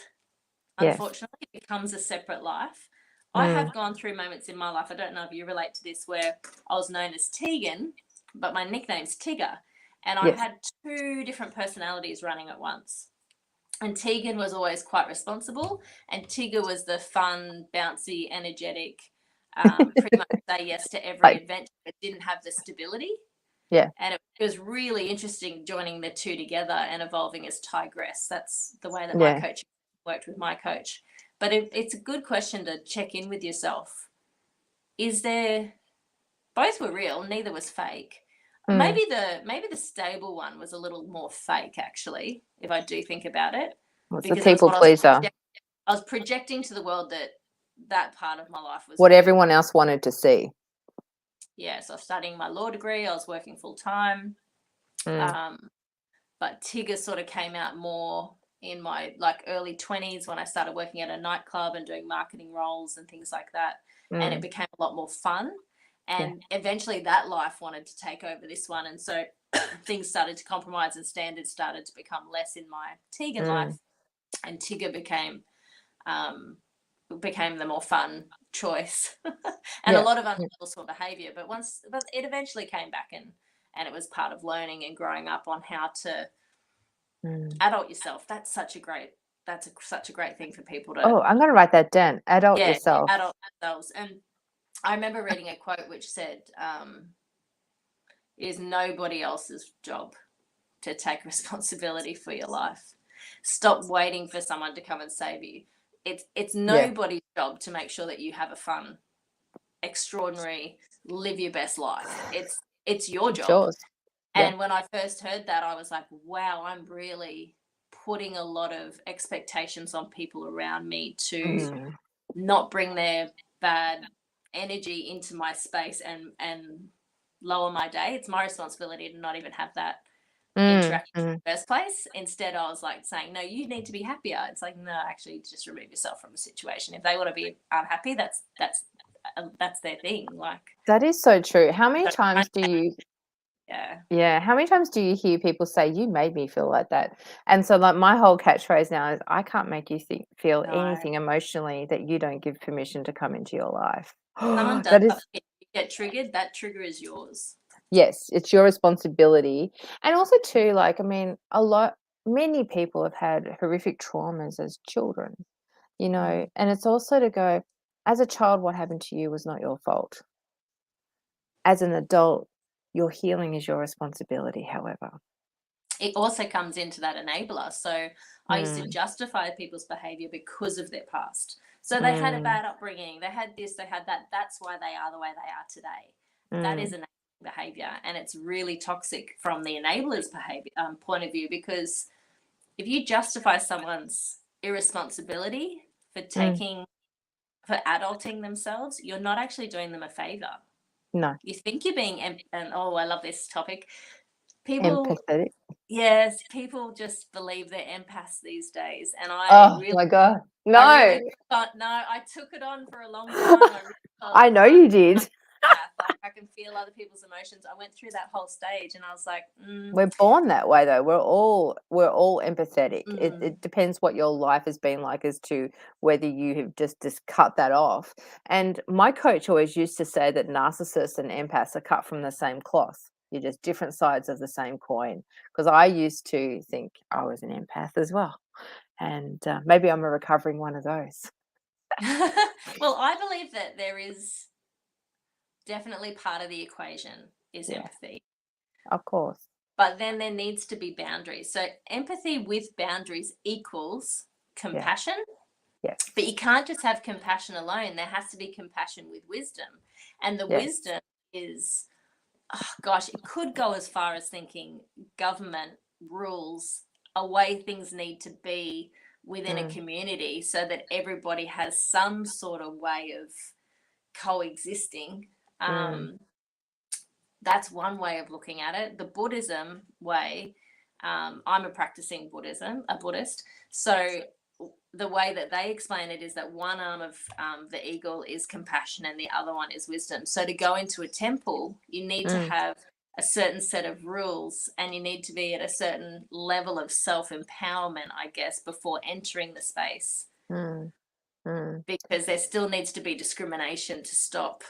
Yes. Unfortunately, it becomes a separate life. I Mm, have gone through moments in my life, I don't know if you relate to this, where I was known as Tegan, but my nickname's Tigger. And I yes. had two different personalities running at once. And Tegan was always quite responsible, and Tigger was the fun, bouncy, energetic, pretty much say yes to every Like, adventure, but didn't have the stability. yeah. And it was really interesting joining the two together and evolving as Tigress. That's the way that my Yeah. coach worked with my coach. But it's a good question to check in with yourself. Is there, both were real, neither was fake. Mm. Maybe the stable one was a little more fake, actually, if I do think about it, What's the because it was people what pleaser? I was projecting to the world that part of my life was What real. everyone else wanted to see. Yeah, so I was studying my law degree, I was working full time. Mm, But Tigger sort of came out more in my like early 20s when I started working at a nightclub and doing marketing roles and things like that. And it mm. became a lot more fun. Yeah. And eventually that life wanted to take over this one. And so things started to compromise and standards started to become less in my Tegan Mm. life. And Tigger became the more fun choice. And a Yeah. lot of Yeah. unresourceful behavior. But it eventually came back and it was part of learning and growing up on how to Mm. adult yourself. Such a great thing for people to, Oh, I'm gonna write that down. Adult yeah, yourself. adult themselves. And I remember reading a quote which said, it is nobody else's job to take responsibility for your life. Stop waiting for someone to come and save you. It's Yeah. nobody's job to make sure that you have a fun, extraordinary, live your best life. It's your It's job. yours. Yeah. And when I first heard that, I was like, wow, I'm really putting a lot of expectations on people around me to Mm. not bring their bad energy into my space and lower my day. It's my responsibility to not even have that Mm. interaction in Mm. the first place. Instead, I was like saying, no, you need to be happier. It's like, no, actually, just remove yourself from the situation. If they want to be unhappy, that's their thing. Like, That is so true. yeah, How many times do you hear people say, "You made me feel like that"? And so, like, my whole catchphrase now is, "I can't make you feel no. anything emotionally that you don't give permission to come into your life." Someone does That is, something, you get triggered, that trigger is yours. yes, it's your responsibility. And also too, like, I mean, many people have had horrific traumas as children, Mm. and it's also to go, as a child, what happened to you was not your fault. As an adult, your healing is your responsibility, however. it also comes into that enabler. So I used to Mm, justify people's behavior because of their past. So they had a mm, bad upbringing, they had this, they had that. That's why they are the way they are today. That is mm, enabling behavior, and it's really toxic from the enabler's behavior point of view, because if you justify someone's irresponsibility for mm. for adulting themselves, you're not actually doing them a favor. No, You think you're being, and oh, I love this topic. People, empathetic. yes, people just believe they're empaths these days, and Oh my God. I really No, thought, no, I took it on for a long time. I really thought, I know I'm you an did. empath. Like, I can feel other people's emotions. I went through that whole stage, and I was like, We're born that way though. We're all empathetic. It mm. it depends what your life has been like as to whether you have just cut that off. And my coach always used to say that narcissists and empaths are cut from the same cloth. You're just different sides of the same coin. Because I used to think I was an empath as well, and maybe I'm a recovering one of those. Well, I believe that there is definitely part of the equation is Yeah, empathy, of course. but then there needs to be boundaries. So empathy with boundaries equals Yeah. compassion. Yes. But you can't just have compassion alone. There has to be compassion with wisdom. And the Yes. wisdom is, oh gosh, it could go as far as thinking government rules a way things need to be within a Mm, community so that everybody has some sort of way of coexisting. mm, Um, that's one way of looking at it. The Buddhism way, I'm a practicing a Buddhist. So the way that they explain it is that one arm of the eagle is compassion and the other one is wisdom. So to go into a temple, you need to mm, have a certain set of rules, and you need to be at a certain level of self empowerment, I guess, before entering the space, mm, mm. because there still needs to be discrimination to stop,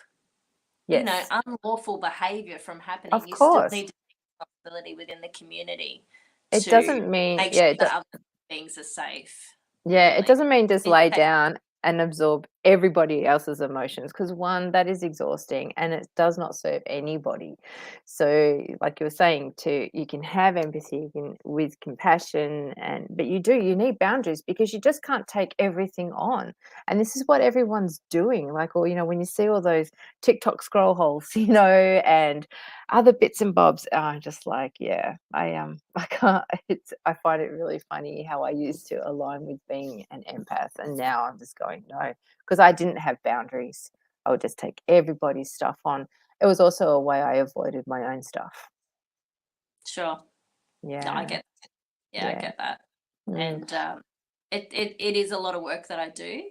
Yes. unlawful behavior from happening. Of You still course. need to take responsibility within the community It to doesn't mean make yeah, sure that other beings are safe, yeah, it really. doesn't mean just You need lay to take down and absorb everybody else's emotions because one, that is exhausting and it does not serve anybody. So, like you were saying, to you can have empathy, you can with compassion, and but you need boundaries because you just can't take everything on. And this is what everyone's doing. Like, or when you see all those TikTok scroll holes, and other bits and bobs are just like, yeah, I can't. I find it really funny how I used to align with being an empath, and now I'm just going no, because I didn't have boundaries. I would just take everybody's stuff on. It was also a way I avoided my own stuff. sure. No, I Yeah, get, yeah, I yeah, get that. mm, And it is a lot of work that I do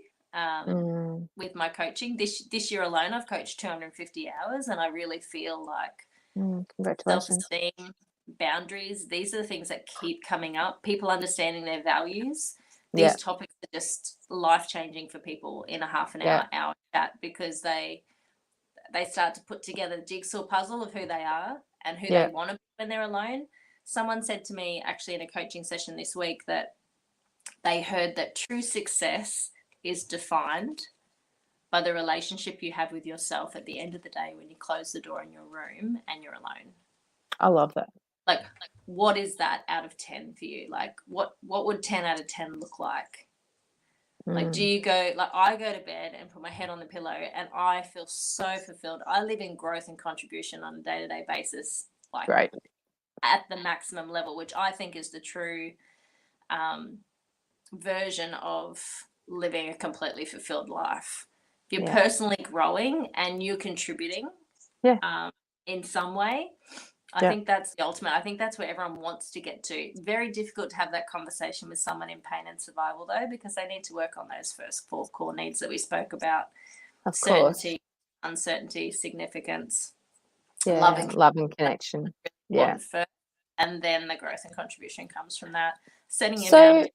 mm, with my coaching. This year alone, I've coached 250 hours, and I really feel like congratulations. self-esteem, boundaries, these are the things that keep coming up. People understanding their values. Yeah, These topics are just life-changing for people in a half an yeah, hour chat, because they start to put together the jigsaw puzzle of who they are and who they yeah. want to be when they're alone. Someone said to me actually in a coaching session this week that they heard that true success is defined by the relationship you have with yourself at the end of the day when you close the door in your room and you're alone. I love that. Like, what is that out of 10 for you? Like, what would 10 out of 10 look like? Like, do Mm, you go, like, I go to bed and put my head on the pillow and I feel so fulfilled. I live in growth and contribution on a day-to-day basis, like great. at the maximum level, which I think is the true um, version of living a completely fulfilled life. If you're Yeah, personally growing and you're contributing yeah, um, in some way, I yeah. think that's the ultimate. I think that's where everyone wants to get to. Very difficult to have that conversation with someone in pain and survival, though, because they need to work on those first four core needs that we spoke about: Of course. certainty, uncertainty, significance, love Yeah, and love and commitment, connection. Yeah. important first, and then the growth and contribution comes from that. Setting your So boundaries,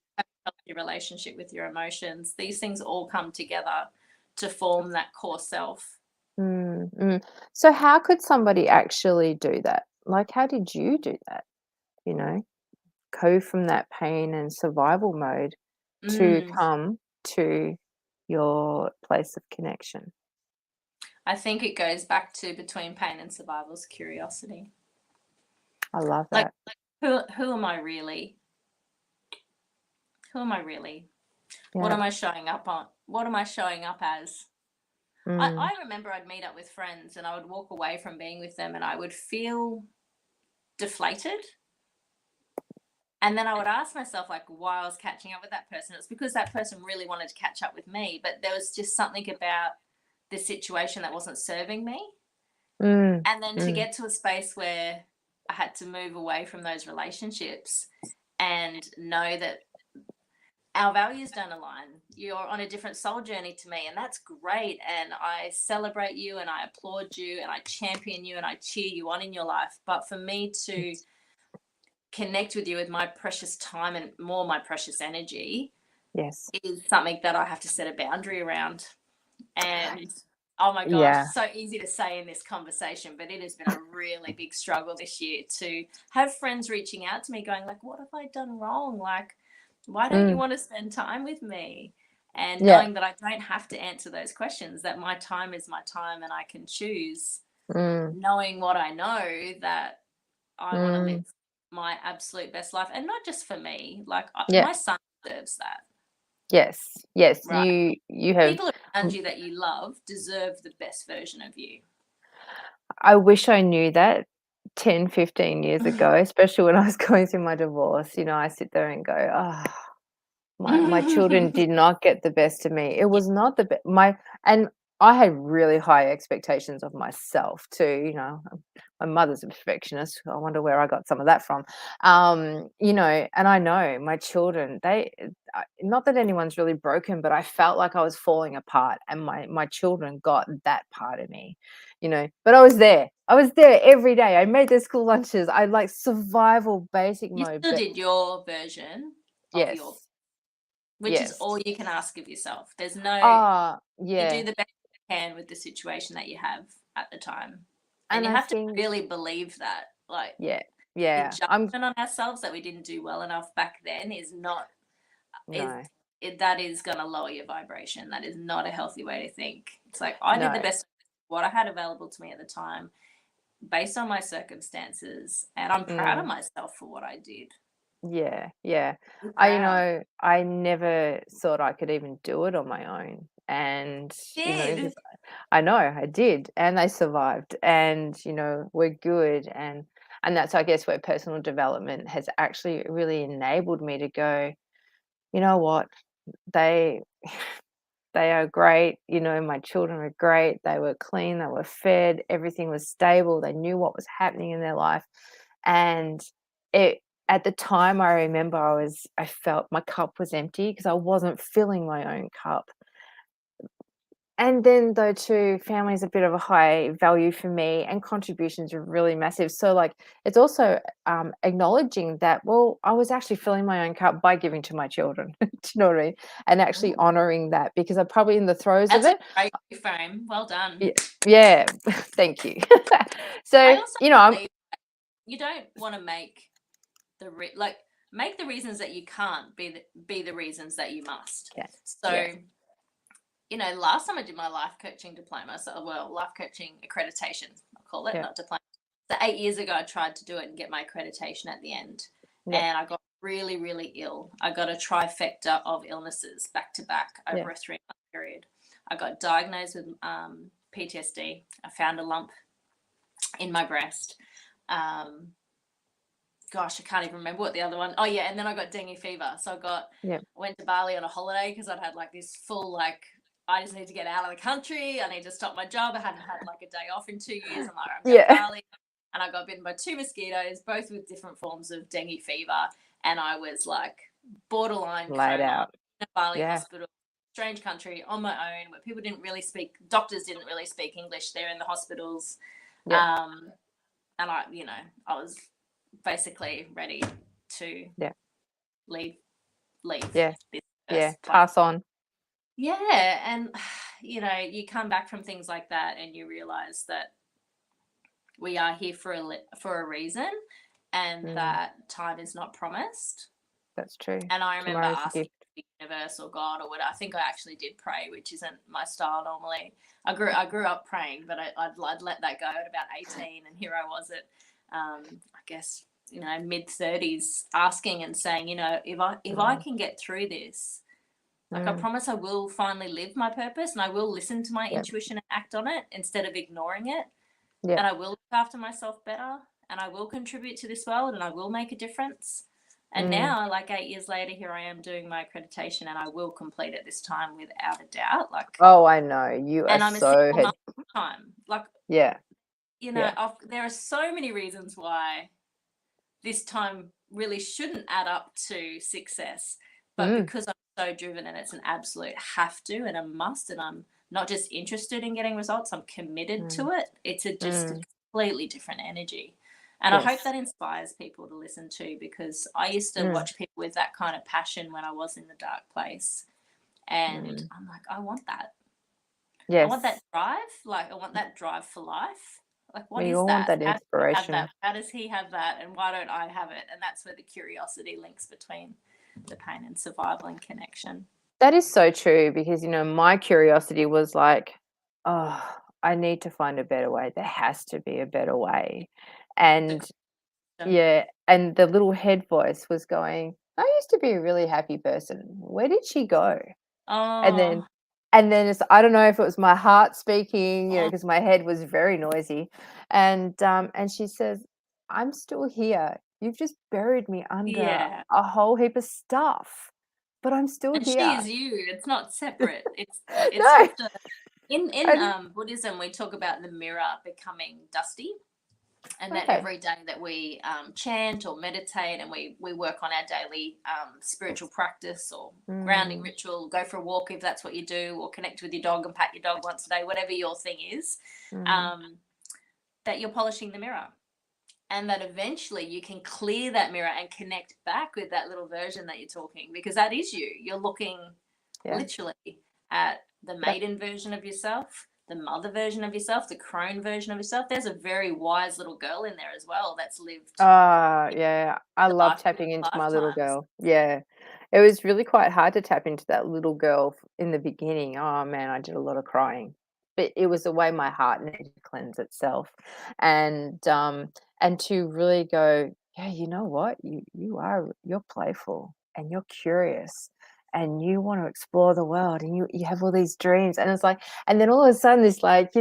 your relationship with your emotions, these things all come together to form that core self. Mm, mm. So how could somebody actually do that? Like, how did you do that? You know, go from that pain and survival mode to Mm, come to your place of connection. I think it goes back to between pain and survival's curiosity. I love Like, that. who am I really? Who am I really? What Yeah. am I showing up on? What am I showing up as? Mm. I remember I'd meet up with friends and I would walk away from being with them and I would feel deflated. And then I would ask myself, like, why I was catching up with that person. It's because that person really wanted to catch up with me, but there was just something about the situation that wasn't serving me. Mm. And then to Mm. get to a space where I had to move away from those relationships and know that our values don't align. You're on a different soul journey to me, and that's great. And I celebrate you and I applaud you and I champion you and I cheer you on in your life. But for me to connect with you with my precious time and more my precious energy Yes. is something that I have to set a boundary around. And oh my gosh, Yeah. so easy to say in this conversation, but it has been a really big struggle this year to have friends reaching out to me going like, what have I done wrong? Like, why don't you Mm. want to spend time with me? And Yeah. knowing that I don't have to answer those questions, that my time is my time and I can choose, Mm. knowing what I know, that I want to live Mm. my absolute best life. And not just for me, like Yeah. my son deserves that, Yes. Yes. right? You have. People around you that you love deserve the best version of you. I wish I knew that 10, 15 years ago, especially when I was going through my divorce. I sit there and go, "Oh, my children did not get the best of me." It Yeah, was not the best. And I had really high expectations of myself too. My mother's a perfectionist. I wonder where I got some of that from. And I know my children, not that anyone's really broken, but I felt like I was falling apart, and my children got that part of me. But I was there. I was there every day. I made their school lunches. I like survival basic you mode, still but did your version of your, yes, which is yes. all you can ask of yourself. There's no, you do Yeah. the best you can with the situation that you have at the time. And And you I have to think, really believe that, like, yeah, the yeah, judgment on ourselves that we didn't do well enough back then is not, is no, that is going to lower your vibration. That is not a healthy way to think. It's like I did the no, best what I had available to me at the time based on my circumstances, and I'm proud of mm, myself for what I did. yeah, yeah. I'm I, proud. I never thought I could even do it on my own. And, Did. 'cause I know I did, and they survived, and, we're good. And that's, I guess, where personal development has actually really enabled me to go, you know what, they they are great. My children are great. They were clean, they were fed, everything was stable. They knew what was happening in their life. And it at the time, I remember I felt my cup was empty because I wasn't filling my own cup. And then though too, family is a bit of a high value for me, and contributions are really massive. So like it's also acknowledging that, well, I was actually filling my own cup by giving to my children. Do you know what I mean? And actually Ooh, honoring that, because I'm probably in the throes of that's a it. great frame. Well done. Yeah, yeah. Thank you. I So, also I'm believe you don't want to make like make the reasons that you can't be the reasons that you must. yeah, yeah, So, last time I did my life coaching diploma, so well, life coaching accreditation, I'll call it, yeah, not diploma. So 8 years ago, I tried to do it and get my accreditation at the end, yeah, and I got really, really ill. I got a trifecta of illnesses back to back yeah, over a 3 month period. I got diagnosed with PTSD. I found a lump in my breast. Um, Gosh, I can't even remember what the other one. Oh yeah, and then I got dengue fever. So yeah, went to Bali on a holiday because I'd had like this full like I just need to get out of the country. I need to stop my job. I hadn't had like a day off in 2 years. I'm like, I'm going to yeah. Bali, and I got bitten by two mosquitoes, both with different forms of dengue fever, and I was like borderline Laid coma out. in a Bali Yeah, hospital, strange country on my own where people didn't really speak. Doctors didn't really speak English there in the hospitals, yeah, um, and I was basically ready to yeah, leave leave yeah, this yeah. earth. Like, Pass on. yeah, and you come back from things like that and you realize that we are here for a reason, and Mm, that time is not promised. that's true. And I remember Tomorrow's a asking gift. the universe or God or what. I think I actually did pray, which isn't my style normally. I grew up praying, but I'd let that go at about 18, and here I was at I guess mid-30s, asking and saying, if I Mm, can get through this, like, I mm, promise I will finally live my purpose, and I will listen to my yeah, intuition and act on it instead of ignoring it, yeah, and I will look after myself better, and I will contribute to this world, and I will make a difference. And mm. now, like 8 years later, here I am doing my accreditation, and I will complete it this time without a doubt. Like, Oh, I know. You are and I'm a so single mum head. this time. Like, Yeah, yeah. there are so many reasons why this time really shouldn't add up to success. But Mm, because I'm so driven and it's an absolute have to and a must, and I'm not just interested in getting results, I'm committed mm, to it. It's just a mm. completely different energy. And I hope Yes. that inspires people to listen to, because I used to Mm, watch people with that kind of passion when I was in the dark place. And mm. I'm like, I want that. I want that Yes. drive. Like, I want that drive for life. Like, what We is all want that? that How do you have that? inspiration. How does he have that? And why don't I have it? And that's where the curiosity links between the pain and survival and connection. That is so true because, my curiosity was like, "Oh, I need to find a better way. There has to be a better way." The And question. yeah, and the little head voice was going, "I used to be a really happy person. Where did she go?" And Oh, then it's I don't know if it was my heart speaking, oh, because my head was very noisy. And she says, "I'm still here. You've just buried me under yeah. a whole heap of stuff, but I'm still And she here." is you. It's not separate. It's No. just a in And Buddhism, we talk about the mirror becoming dusty, and that okay. every day that we chant or meditate, and we work on our daily spiritual practice or grounding Mm, ritual, go for a walk if that's what you do, or connect with your dog and pat your dog once a day, whatever your thing is, mm, um, that you're polishing the mirror, and that eventually you can clear that mirror and connect back with that little version that you're talking, because that is you. You're looking yeah. literally at the Yep. maiden version of yourself, the mother version of yourself, the crone version of yourself. There's a very wise little girl in there as well that's lived Yeah, I the love life tapping into my little lifetimes. girl. Yeah. It was really quite hard to tap into that little girl in the beginning. Oh man, I did a lot of crying. But it was the way my heart needed to cleanse itself. And to really go, yeah, you know what? You're playful and you're curious and you want to explore the world and you have all these dreams. And it's like, and then all of a sudden this like,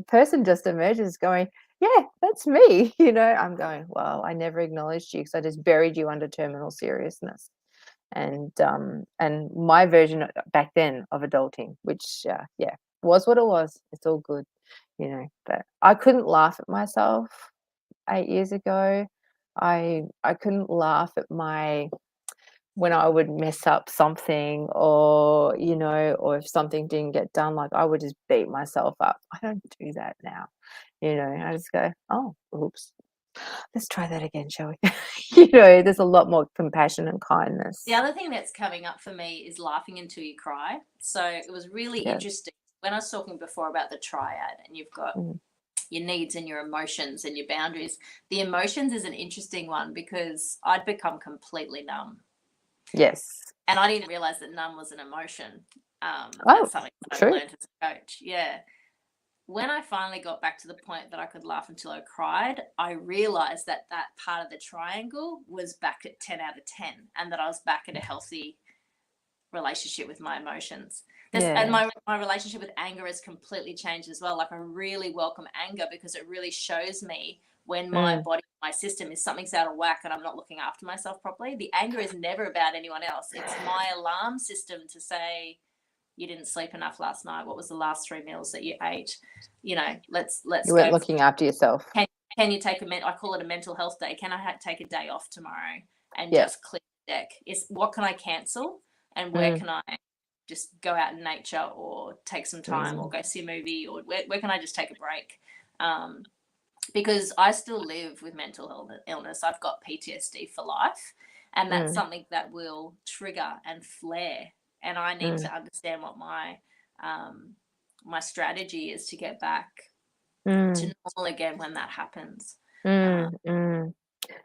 person just emerges going, yeah, that's me. I'm going, well, I never acknowledged you because I just buried you under terminal seriousness. And my version back then of adulting, which, yeah, was what it was. It's all good, but I couldn't laugh at myself 8 years ago. I couldn't laugh at when I would mess up something or if something didn't get done, like I would just beat myself up. I don't do that now. I just go, oh, oops, let's try that again, shall we? There's a lot more compassion and The kindness. other thing that's coming up for me is laughing until you cry. So it was really Yeah. interesting when I was talking before about the triad, and you've got Mm. your needs and your emotions and your boundaries. The emotions is an interesting one because I'd become completely numb, Yes. and I didn't realize that numb was an emotion. Oh, That's something that I've true. learned as a coach. Yeah. When I finally got back to the point that I could laugh until I cried, I realized that that part of the triangle was back at 10 out of 10, and that I was back at a healthy relationship with my emotions. And Yeah. my relationship with anger has completely changed as well. Like, I really welcome anger because it really shows me when my Mm. body, my system is something's out of whack and I'm not looking after myself properly. The anger is never about anyone else. It's my alarm system to say, you didn't sleep enough last night. What was the last 3 meals that you ate? Let's You weren't go. looking after yourself. Can, can you take I call it a mental health day. Can I take a day off tomorrow and Yeah. just clear the deck? Is what can I cancel, and where Mm. can I just go out in nature or take some time or Mm. go see a movie, or where can I just take a break? Because I still live with mental illness. I've got PTSD for life, and that's Mm. something that will trigger and flare. And I need Mm. to understand what my strategy is to get back to Mm. normal again when that happens. Uh, Mm. Mm.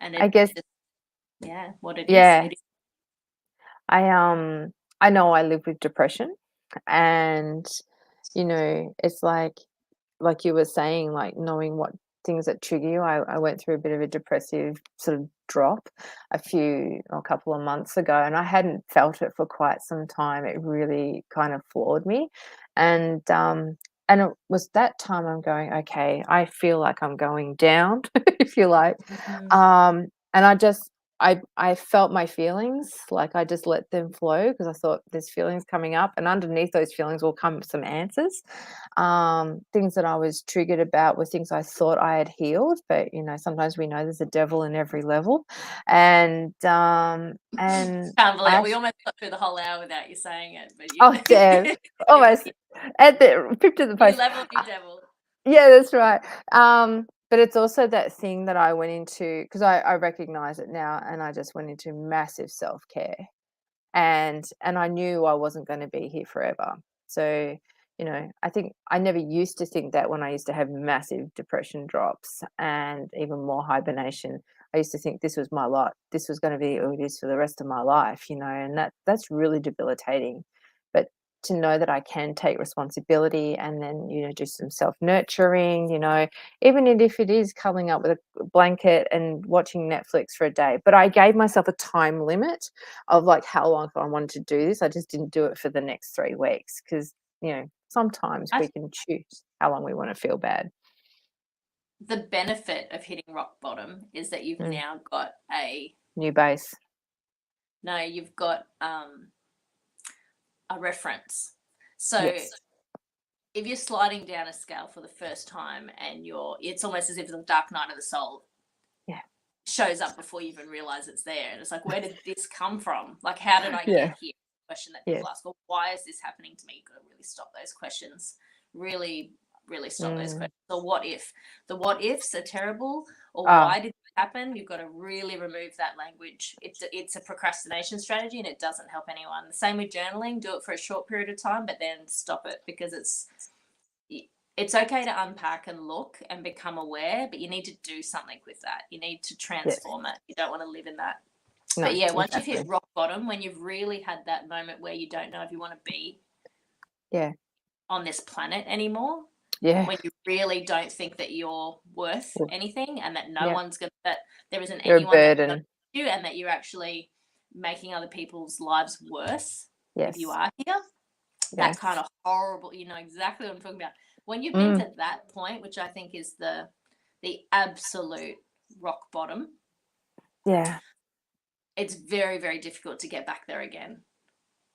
and I it's guess, just, yeah, what it is. yeah. I I know I live with depression and it's like you were saying, like knowing what things that trigger you. I went through a bit of a depressive sort of drop a couple of months ago, and I hadn't felt it for quite some time. It really kind of floored me, and it was that time I'm going, okay, I feel like I'm going down, if you like, Mm. and I felt my feelings, like I just let them flow because I thought there's feelings coming up, and underneath those feelings will come some answers. Things that I was triggered about were things I thought I had healed, but sometimes we know there's a devil in every level, and Can't believe I it. We almost got through the whole hour without you saying it, but oh damn, almost at the pip to the new post. level, new devil. Yeah, that's right. But it's also that thing that I went into because I recognize it now, and I just went into massive self-care, and I knew I wasn't going to be here forever. So, I think I never used to think that when I used to have massive depression drops and even more hibernation. I used to think this was my lot. This was going to be who it is for the rest of my life, and that's really debilitating. But to know that I can take responsibility and then, do some self-nurturing, even if it is cuddling up with a blanket and watching Netflix for a day. But I gave myself a time limit of like how long I wanted to do this. I just didn't do it for the next 3 weeks because, sometimes I we can choose how long we want to feel bad. The benefit of hitting rock bottom is that you've Mm. now got New base. you've got a reference. So Yes. if you're sliding down a scale for the first time and it's almost as if the dark night of the soul Yeah. shows up before you even realize it's there. And it's like, where did this come from? Like, how did I Yeah. get here? Question that Yes. people ask, well, why is this happening to me? You've got to really stop those questions. Really, really stop those questions. Or what if? The what ifs are terrible. Or why did it happen? You've got to really remove that language. It's a procrastination strategy and it doesn't help anyone. The same with journaling. Do it for a short period of time, but then stop it because it's okay to unpack and look and become aware, but you need to do something with that. You need to Yes. transform it. You don't want to live in that. No, But yeah, once exactly. you've hit rock bottom, when you've really had that moment where you don't know if you want to be on this planet anymore, Yeah. when you really don't think that you're worth Oof. anything and that Yeah. that there isn't You're a anyone that burden. you and that you're actually making other people's lives worse Yes. if you are here. That Yes. kind of horrible, you know exactly what I'm talking about. When you've been to that point, which I think is the absolute rock bottom, Yeah. it's very, very difficult to get back there again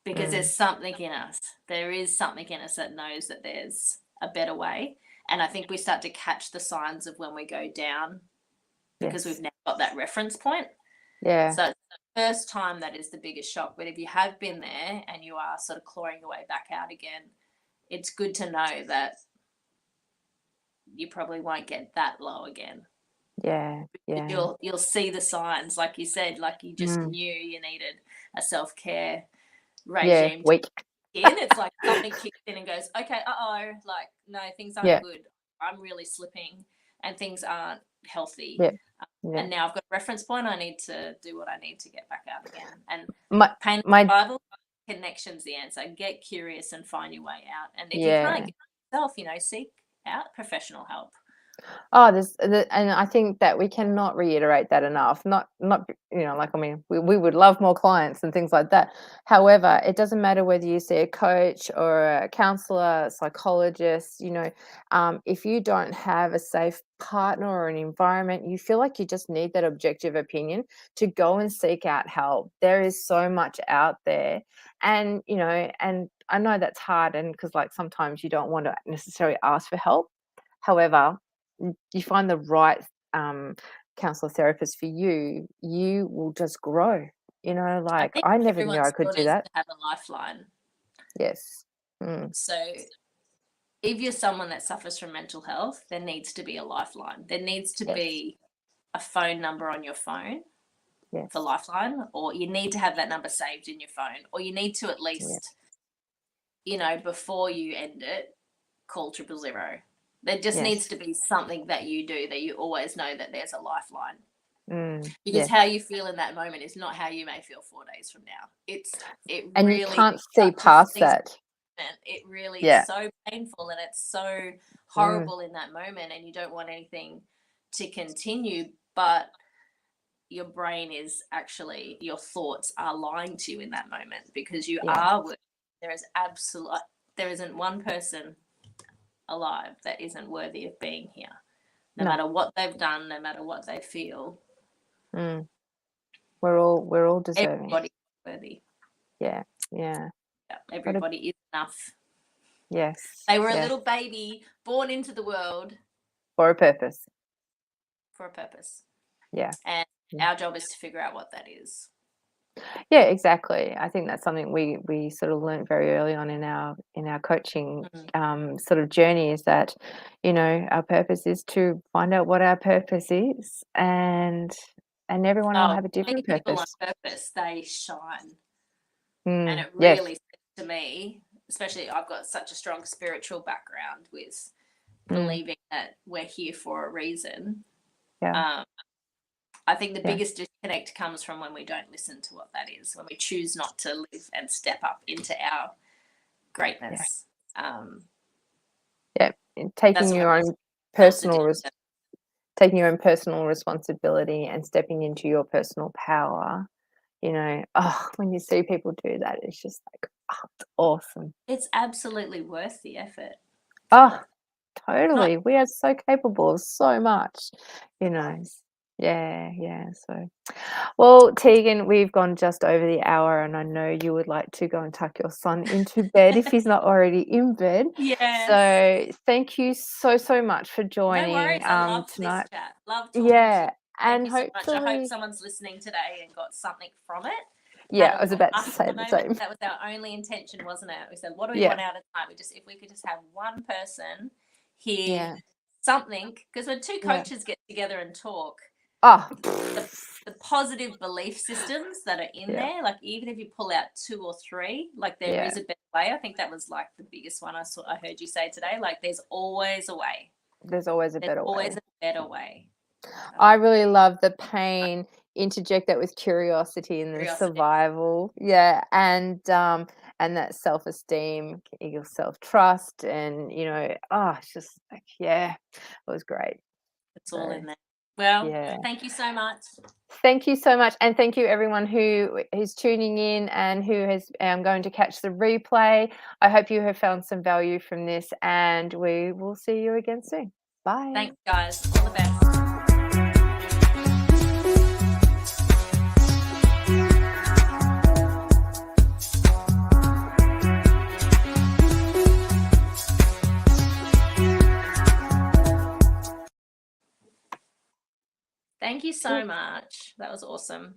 because there's something in us. There is something in us that knows that there's a better way. And I think we start to catch the signs of when we go down because Yes. we've now got that reference point. Yeah. So it's the first time that is the biggest shock. But if you have been there and you are sort of clawing your way back out again, it's good to know that you probably won't get that low again. Yeah. Yeah. You'll see the signs, like you said, like you just knew you needed a self-care Yeah. regime Weak. in. It's like something kicks in and goes, okay, like no, things aren't Yeah. good. I'm really slipping and things aren't healthy. Yeah. Yeah. And now I've got a reference point. I need to do what I need to get back out again. And pain My survival, connection's the answer. Get curious and find your way out. And if you can't get yourself, seek out professional help. Oh, and I think that we cannot reiterate that enough. Not like, I mean, we would love more clients and things like that. However, it doesn't matter whether you see a coach or a counselor, a psychologist. If you don't have a safe partner or an environment, you feel like you just need that objective opinion to go and seek out help. There is so much out there, and and I know that's hard, and because like sometimes you don't want to necessarily ask for help. However, you find the right counselor therapist for you, you will just grow. I Like think I never knew everyone I could still do needs that. to have a lifeline. Yes. So if you're someone that suffers from mental health, there needs to be a lifeline. There needs to Yes. be a phone number on your phone Yes. for Lifeline, or you need to have that number saved in your phone, or you need to at least, before you end it, call 000. There just needs to be something that you do that you always know that there's a lifeline. Because how you feel in that moment is not how you may feel 4 days from now. And really you can't see past that. it really is so painful and it's so horrible in that moment, and you don't want anything to continue, but your brain is actually, your thoughts are lying to you in that moment, because you are worthy. There isn't one person alive that isn't worthy of being here, no matter what they've done, no matter what they feel. We're all deserving. Everybody's worthy. Yeah. Everybody is enough. Yes. They were a little baby born into the world for a purpose. Yeah. And our job is to figure out what that is. Yeah, exactly. I think that's something we sort of learned very early on in our coaching sort of journey, is that, you know, our purpose is to find out what our purpose is, and everyone will have a different purpose. People on purpose, they shine. And it really says to me, especially, I've got such a strong spiritual background with believing that we're here for a reason. I think the biggest disconnect comes from when we don't listen to what that is, when we choose not to live and step up into our greatness. Taking your own personal responsibility and stepping into your personal power. You know, when you see people do that, it's just like, it's awesome. It's absolutely worth the effort. Totally. We are so capable of so much, you know. So, well, Tegan, we've gone just over the hour, and I know you would like to go and tuck your son into bed if he's not already in bed. So thank you so much for joining. No worries. I loved tonight. This chat. Love talking to you. And hopefully, so much. I hope someone's listening today and got something from it. Yeah, I was about to say the same. That was our only intention, wasn't it? We said, what do we want out of tonight? If we could just have one person hear something, because when two coaches get together and talk, the positive belief systems that are in there, like even if you pull out 2 or 3, like there is a better way. I think that was like the biggest one I heard you say today. Like there's always a way. There's always a better way. Always a better way. I really love the pain. Interject that with curiosity and then survival. And that self-esteem, your self-trust, and you know, it's just like, it was great. It's all in there. Well, thank you so much. Thank you so much, and thank you everyone who's tuning in and who is going to catch the replay. I hope you have found some value from this, and we will see you again soon. Bye. Thanks, guys. All the best. Thank you so much. That was awesome.